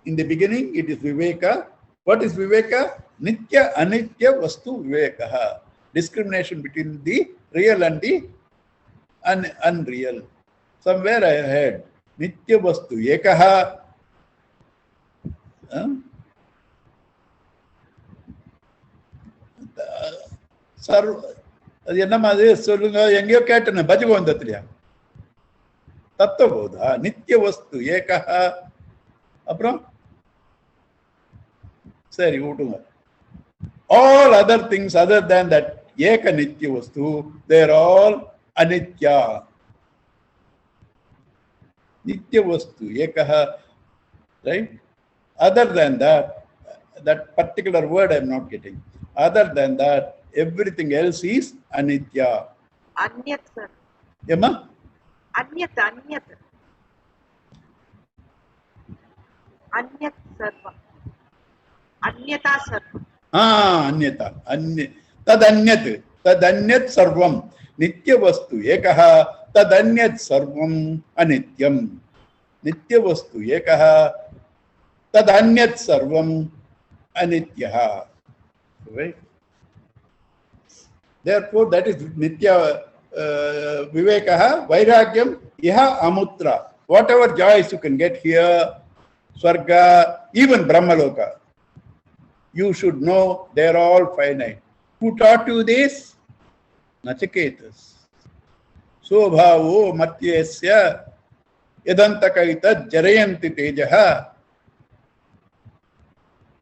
In the beginning, it is viveka. What is viveka? Nitya anitya vastu vivekaha. Discrimination between the real and the unreal. Somewhere I heard nitya vastu ekaha. Sir, என்ன மாதிரி சொல்லுங்க, எங்கேயோ கேட்டேன் பஜகோந்தத்திலையா தத்துவபோதா நித்திய வஸ்து ஏகா. அப்புறம் சரி விட்டுங்க. All other things other than that eka nitya vastu, they are all anitya. Nitya vastu ekaha, right? Other than that, that particular word I am not getting. Other than that, everything else is anitya. Anyat, sir. Yama? Anyat. Anyat sarva. Anyata sarva. Anyata. Tadanyat sarvam. Nitya vastu ekaha. Tadanyat sarvam anityam. Nitya vastu ekaha. Tadanyat sarvam anityaha. Right? Therefore, that is nitya vivekaha, vairagyam, iha amutra. Whatever joys you can get here, swarga, even brahmaloka, you should know they are all finite. Who taught you this? Nachiketas. Sobhavo matyesya yadantakaita jarayanti tejaha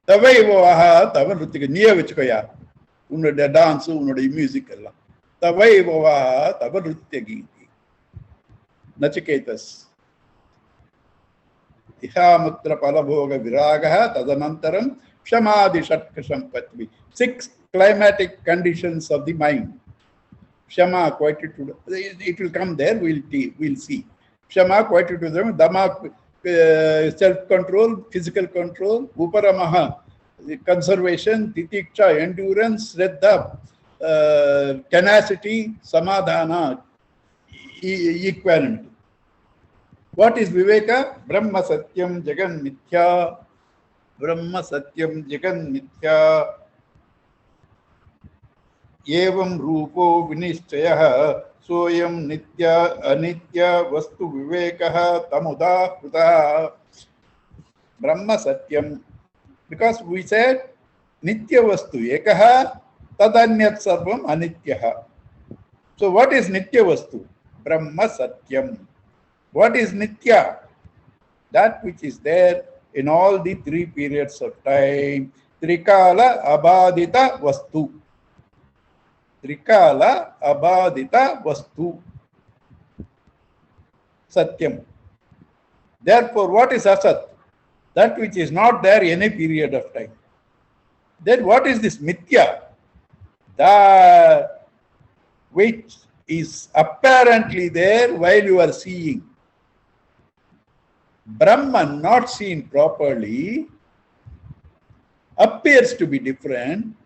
tavaivaha tavanrutika niya vechukaya. உன்னுடைய dance, உன்னுடைய music எல்லாம் தவைவா தவருத்திய கீதி. Nachiketas இஹாமுத்திர பலபோக Viraga ததனந்தரம் க்ஷமாதி ஷட்க சம்பத்வி. 6 climatic conditions of the mind. Kshama, quietude, it will come there, we'll see. Kshama, quietude, dama, self-control, physical control, uparamaha, conservation, titiksha, endurance, shraddha, tenacity, samadhana, equanimity. What is Viveka? Brahma Satyam Jagan Mithya. Brahma Satyam Jagan Mithya. Evam Rupo Vinishchaya. Soyam Nitya Anitya Vastu Vivekaha Tamuda Kruta. Brahma Satyam. Because we said Nitya Vastu Ekaha Tadanyat Sarvam Anityaha. So what is Nitya Vastu? Brahma Satyam. What is Nitya? That which is there in all the 3 periods of time. Trikala Abadita Vastu. Trikala Abadita Vastu. Satyam. Therefore, what is Asat? That which is not there any period of time. Then what is this Mithya? That which is apparently there while you are seeing. Brahman, not seen properly, appears to be different.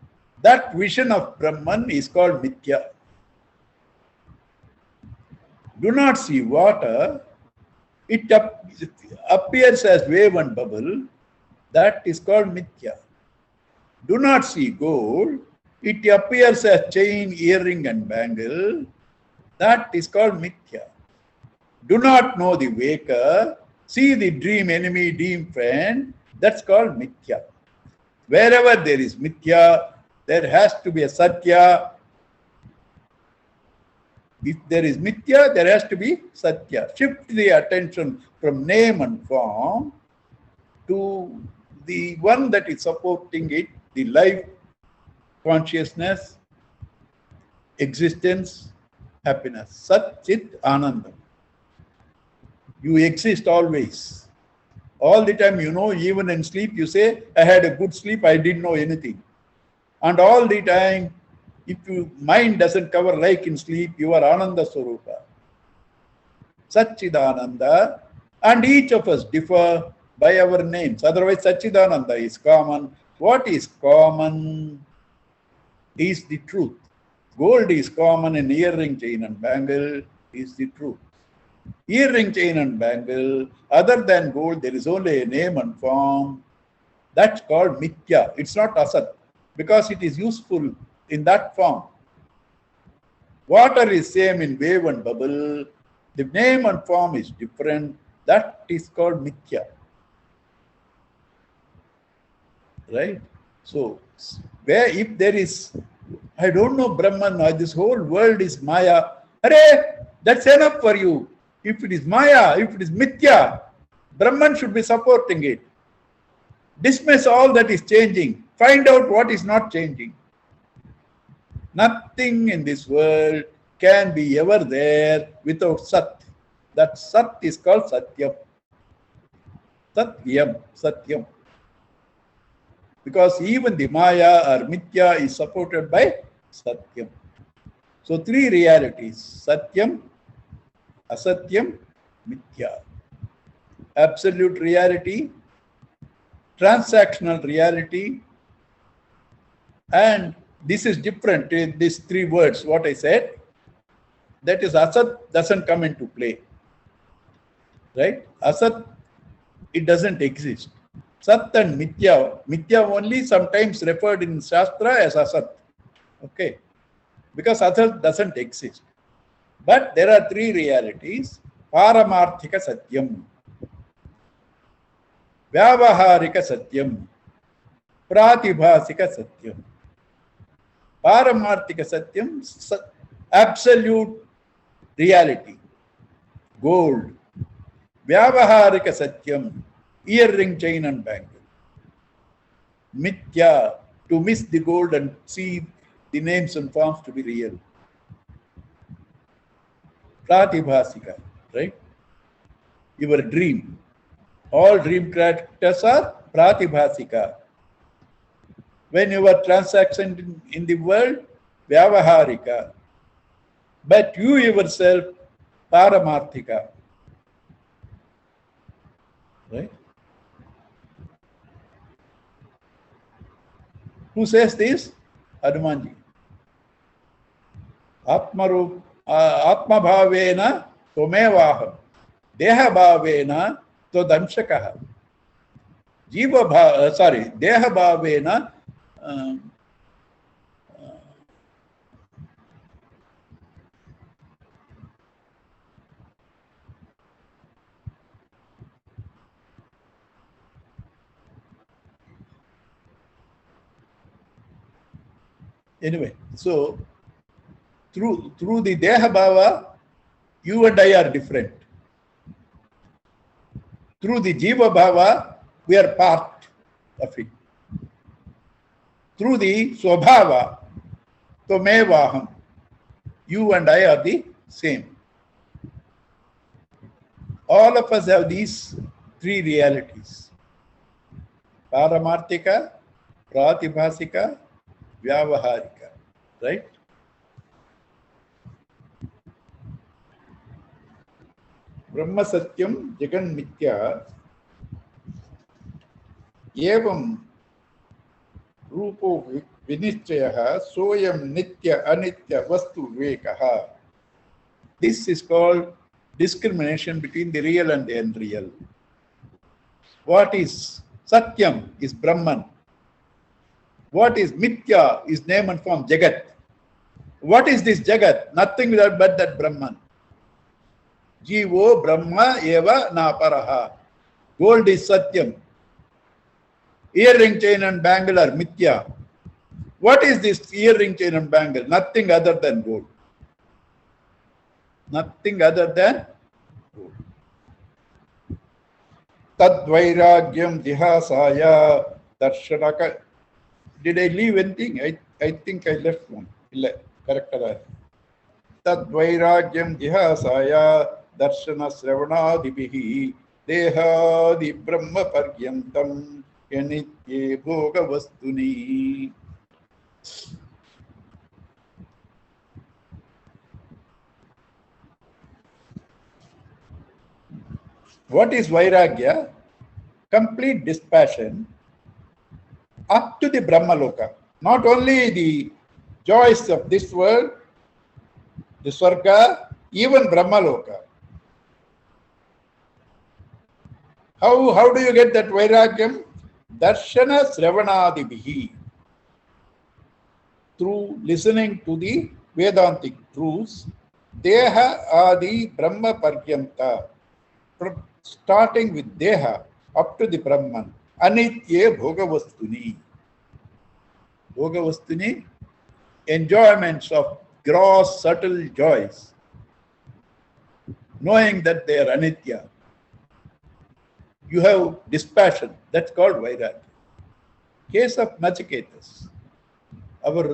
That vision of Brahman is called Mithya. Do not see water. It appears as wave and bubble. That is called Mithya. Do not see gold. It appears as chain, earring and bangle. That is called Mithya. Do not know the waker. See the dream enemy, dream friend. That's called Mithya. Wherever there is Mithya, there has to be a Satya. If there is Mithya, there has to be Satya. Shift the attention from name and form to the one that is supporting it, the life, consciousness, existence, happiness. Sat Chit Anandam. You exist always. All the time, you know, even in sleep, you say, I had a good sleep, I didn't know anything. And all the time, if your mind doesn't cover like in sleep, you are Ananda Swarupa. Satchidananda, and each of us differ by our names. Otherwise, Satchidananda is common. What is common is the truth. Gold is common in earring, chain, and bangle is the truth. Earring, chain, and bangle, other than gold, there is only a name and form. That's called mithya. It's not asat, because it is useful in that form. Water is same in wave and bubble. The name and form is different. That is called mithya. Right? So, where if there is, I don't know Brahman, this whole world is Maya. Hare, that's enough for you. If it is Maya, if it is Mithya, Brahman should be supporting it. Dismiss all that is changing. Find out what is not changing. Nothing in this world can be ever there without Sat. That Sat is called Satyam. Satyam, Satyam. Because even the Maya or Mithya is supported by Satyam. So three realities: Satyam, Asatyam, Mithya. Absolute reality, transactional reality, and this is different in these three words, what I said. That is, Asat doesn't come into play. Right? Asat, it doesn't exist. Sat and Mithya. Mithya only sometimes referred in Shastra as Asat. Okay. Because Asat doesn't exist. But there are three realities. Paramarthika Satyam, Vyavaharika Satyam, Pratibhasika Satyam. Paramarthika Satyam, absolute reality, gold. Vyavaharika Satyam, earring, chain, and bangle. Mithya, to miss the gold and see the names and forms to be real. Pratibhasika, right? Your dream. All dream characters are Pratibhasika. When you are transacting in the world, Vyavaharika. But you yourself, Paramarthika. Right? Who says this? Hanumanji. Atma bhavena tomevaham. Deha bhavena todamshakaha. Deha bhavena anyway, so through the Deha Bhava, you and I are different. Through the Jiva Bhava, we are part of it. Through the Swabhava, Tomevaham, you and I are the same. All of us have these three realities: Paramarthika, Pratibhasika, Vyavaharika. Right? Brahma Satyam Jagan Mithya Evam Rupo Vinichayaha Soyam Nitya Anitya Vastu Vivekaha. This is called discrimination between the real and the unreal. What is Satyam is Brahman. What is Mithya is name and form, Jagat. What is this Jagat? Nothing but that Brahman. Jivo Brahma Eva Naparaha. Gold is Satyam. Earring, chain, and bangle are Mithya. What is this earring, chain, and bangle? Nothing other than gold. Nothing other than gold. Tadvairagyam dihasaya darshanaka. Did I leave anything? I think I left one. Correct. Tadvairagyam dihasaya darshana sravanadibihi dehadi brahma paryantam yanitye bhoga vastuni. What is Vairagya? Complete dispassion up to the Brahmaloka. Not only the joys of this world, the Swarga, even Brahmaloka. How do you get that Vairagyam? Darshana Sravanadibihi. Through listening to the Vedantic truths, Deha Adi Brahma Paryanta. Starting with Deha up to the Brahman. Anitye Bhogavastuni. Bhogavastuni, enjoyments of gross, subtle joys, knowing that they are anitya. You have dispassion. That's called Vairagya. Case of Nachiketas. Our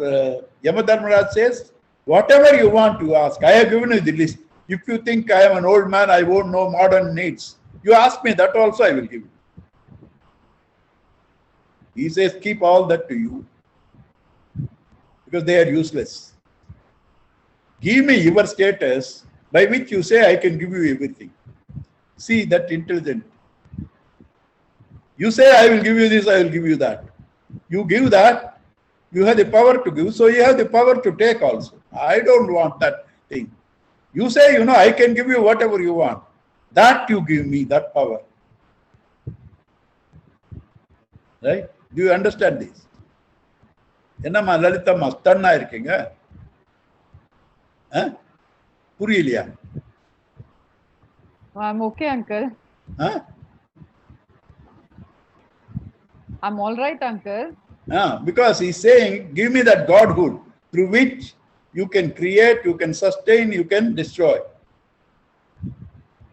Yamadharmaraj says, whatever you want to ask, I have given you the list. If you think I am an old man, I won't know modern needs. You ask me, that also I will give you. He says, keep all that to you, because they are useless. Give me your status by which you say I can give you everything. See that intelligent. You say I will give you this, I will give you that. You give that, you have the power to give, so you have the power to take also. I don't want that thing. You say, I can give you whatever you want. That you give me, that power. Right? Do you understand this? என்னம்மா லலிதம்மா ஸ்டன்னா இருக்கீங்க? புரியலையா? I'm okay, uncle. I'm all right, uncle. Because he's saying, give me that Godhood through which you can create, you can sustain, you can destroy.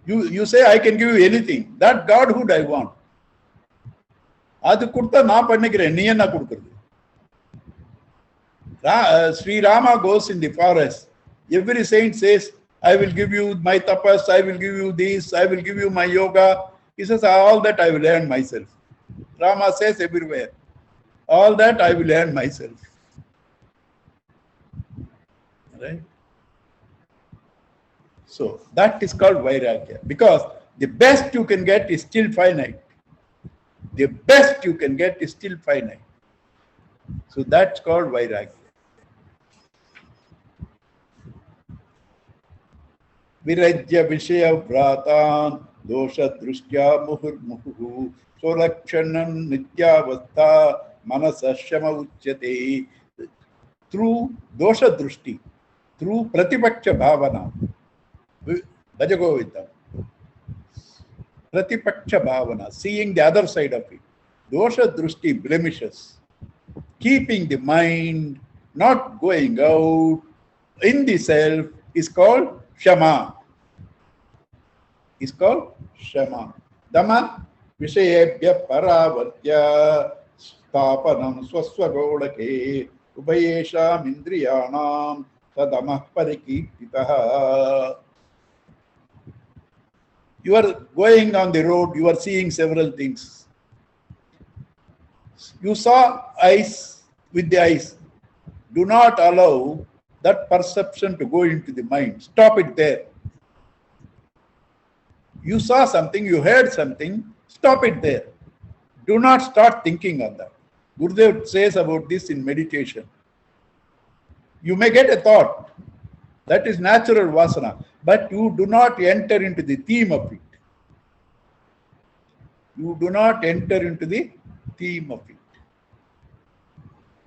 You say, I can give you anything. That Godhood I want. அது கொடுத்தா நான் பண்ணிக்கிறேன், நீ என்ன கொடுக்கிறது? Sri Rama goes in the forest. Every saint says, I will give you my tapas, I will give you this, I will give you my yoga. He says, all that I will earn myself. Rama says everywhere, all that I will earn myself. Right? So that is called Vairagya, because the best you can get is still finite. The best you can get is still finite. So that's called Vairagya. Virajya Vishaya Vratan Dosha Drushtya Muhur Muhu Solakshanam Nityavastha Manasashama Uchyate. Through Dosha Drushti, through Pratipaksha Bhavana, Bhajagovita, Pratipaksha Bhavana, seeing the other side of it. Dosha Drushti, blemishes, keeping the mind not going out in the self is called Shama. Is called Shama. Dama Vishayebhya Paravatya Stapanam Swaswagodake Ubayesham Indriyanam Tadamah Parikititaha. You are going on the road, you are seeing several things. You saw eyes with the eyes. Do not allow that perception to go into the mind. Stop it there. You saw something, you heard something, stop it there. Do not start thinking on that. Gurudev says about this in meditation. You may get a thought. That is natural vasana. But you do not enter into the theme of it. You do not enter into the theme of it.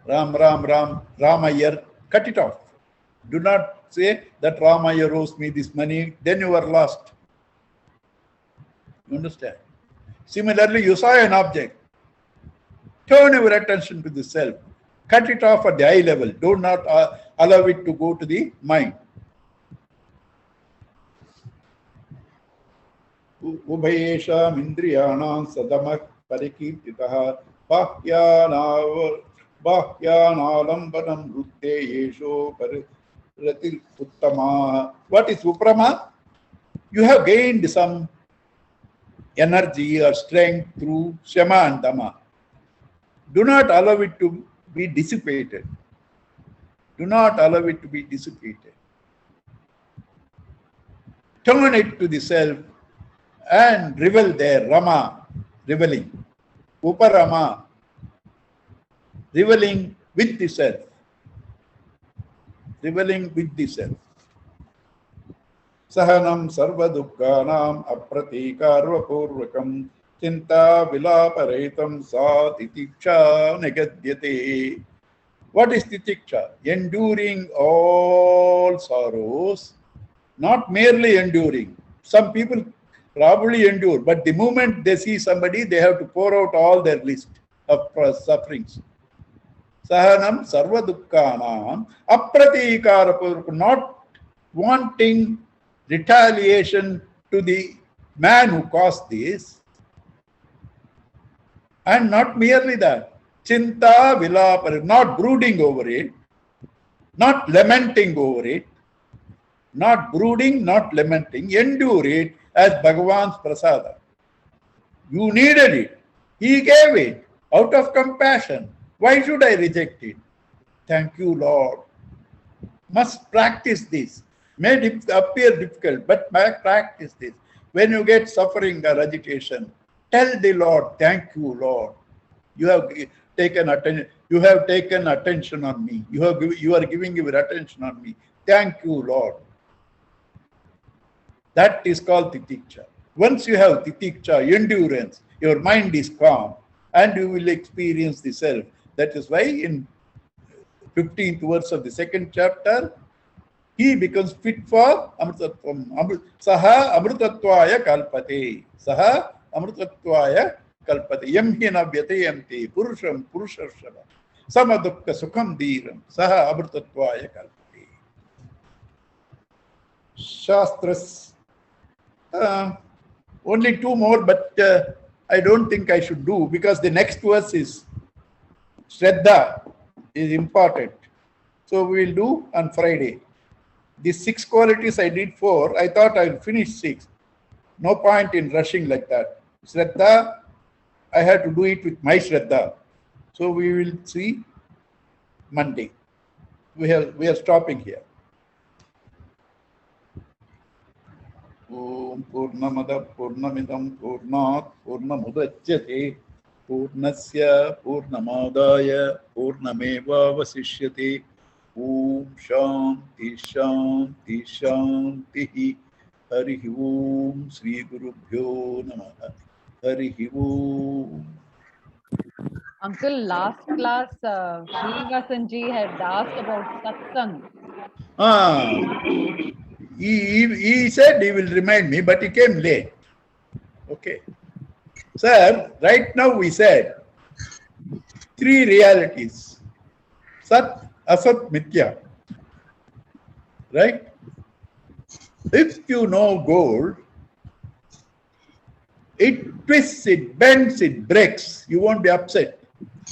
Ram, Ram, Ram, Ramayar, cut it off. Do not say that Ramayar owes me this money, then you are lost. You understand? Similarly, you saw an object. Turn your attention to the self. Cut it off at the eye level. Do not allow it to go to the mind. Ubhayesham indriyanam sadamak parikititaha Bhakyanālambanam rutte yesho paratil uttama. What is Uprama? You have gained some energy or strength through Shama and Dhamma. Do not allow it to be dissipated. Do not allow it to be dissipated. Turn it to the self and revel there, Rama, reveling. Uparama, reveling with the self. Reveling with the self. Sahanam sarva dukkhanam apratikara purvakam chinta vilaparitam sa titiksha negadyate. What is titiksha? Enduring all sorrows, not merely enduring. Some people probably endure, but the moment they see somebody, they have to pour out all their list of sufferings. Sahanam sarva dukkhanam apratikara purvakam, not wanting retaliation to the man who caused this, and not merely that, chinta vilapari, not brooding over it, not lamenting over it, not brooding, not lamenting, endure it as Bhagavan's prasada. You needed it, he gave it out of compassion. Why should I reject it? Thank you, Lord. Must practice this. May appear difficult, but practice this. When you get suffering or agitation, tell the Lord, thank you, Lord. You have taken attention. You have taken attention on me. You are giving your attention on me. Thank you, Lord. That is called titiksha. Once you have titiksha, endurance, your mind is calm, and you will experience the self. That is why in 15th verse of the second chapter, he becomes fit for amrutatvam. Saha amrutattvaya kalpate. Saha amrutattvaya kalpate. Yam hi navyatayamte purusham purushashava. Samadukka sukham dhiram. Saha amrutattvaya kalpate. Shastras. Only two more, but I don't think I should do, because the next verse is Shraddha is important. So we will do on Friday. The 6 qualities I did 4. I thought I would finish 6. No point in rushing like that. Shraddha, I had to do it with my Shraddha. So we will see Monday. We are stopping here. Om Purnamada Purnamidam Purnat Purnamudachyate Purnasya Purnamadaya Purnameva Vasishyate. Om Shanti Shanti Shanti. Harihi Om Sri Gurubhyo Namaha. Harihi Om. Uncle, last class, Srinivasanji had asked about satsang. He said he will remind me, but he came late. Okay. Sir, right now we said 3 realities. Sat, Asat, Mithya. Right? If you know gold, it twists, it bends, it breaks. You won't be upset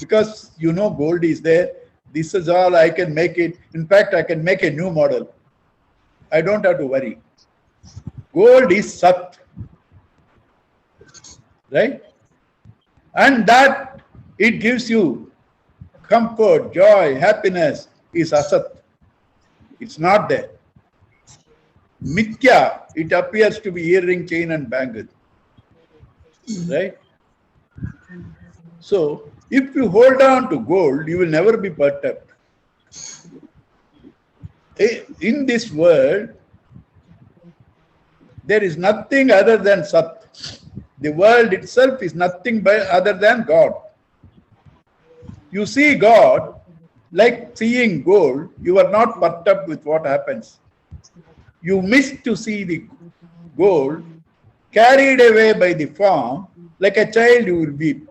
because you know gold is there. This is all, I can make it. In fact, I can make a new model. I don't have to worry. Gold is Sat. Right? And that it gives you comfort, joy, happiness is Asat. It's not there. Mithya, it appears to be earring, chain and bangle. Right? So, if you hold on to gold, you will never be perturbed. In this world, there is nothing other than Sat. The world itself is nothing other than God. You see God, like seeing gold, you are not perturbed with what happens. You miss to see the gold, carried away by the form, like a child you will weep.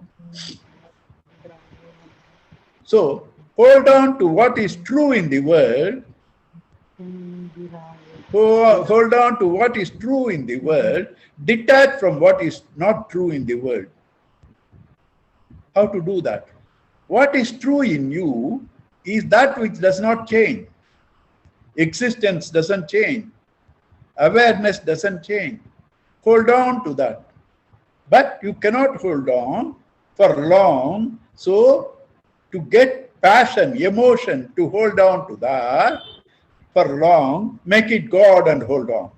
So, hold on to what is true in the world. Hold on to what is true in the world, detach from what is not true in the world. How to do that? What is true in you is that which does not change. Existence doesn't change. Awareness doesn't change. Hold on to that. But you cannot hold on for long. So, to get passion, emotion, to hold on to that for long, make it God and hold on.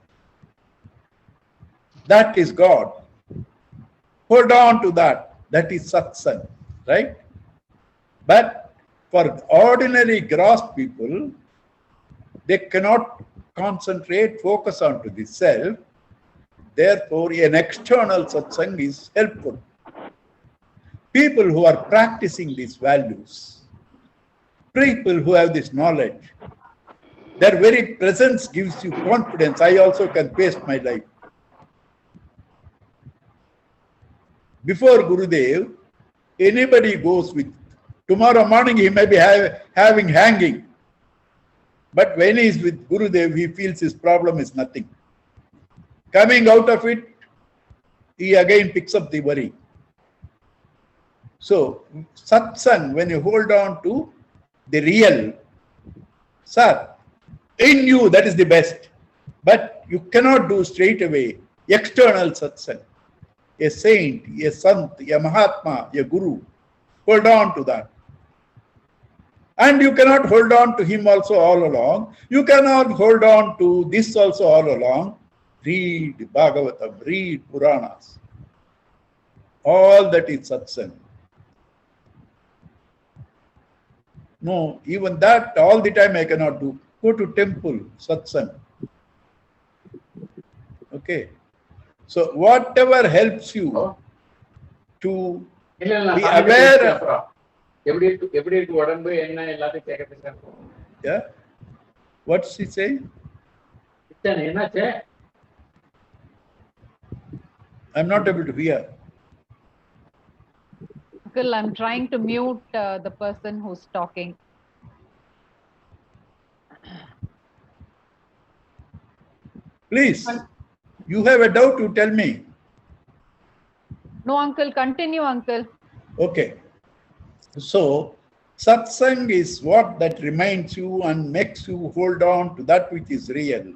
That is God. Hold on to that. That is satsang, right? But for ordinary gross people, they cannot concentrate, focus onto the self. Therefore, an external satsang is helpful. People who are practicing these values, people who have this knowledge, their very presence gives you confidence. I also can face my life. Before Gurudev, anybody goes with, tomorrow morning he may be having hanging. But when he is with Gurudev, he feels his problem is nothing. Coming out of it, he again picks up the worry. So, satsang, when you hold on to the real, sir, in you, that is the best. But you cannot do straight away external satsang. A saint, a sant, a mahatma, a guru. Hold on to that. And you cannot hold on to him also all along. You cannot hold on to this also all along. Read Bhagavatam, read Puranas. All that is satsang. No, even that all the time I cannot do. Go to temple, satsang. Okay. So whatever helps you to be aware. Yeah. What's he saying? I'm not able to hear. Uncle, I'm trying to mute the person who's talking. Please, you have a doubt, you tell me. No, Uncle, continue, Uncle. Okay. So, satsang is what that reminds you and makes you hold on to that which is real.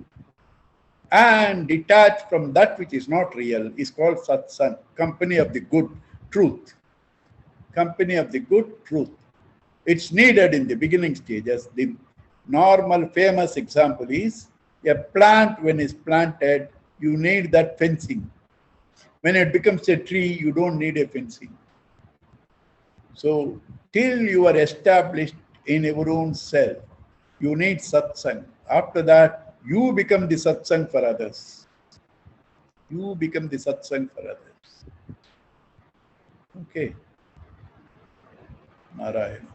And detached from that which is not real is called satsang, company of the good truth. Company of the good truth. It's needed in the beginning stages. The normal famous example is a plant when it's planted, you need that fencing. When it becomes a tree, you don't need a fencing. So, till you are established in your own self, you need satsang. After that, you become the satsang for others. You become the satsang for others. Okay. Narayana.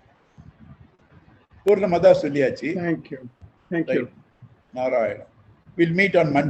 Purnamada Sulyachi. Thank you. Thank Right. you. Narayana. We'll meet on Monday.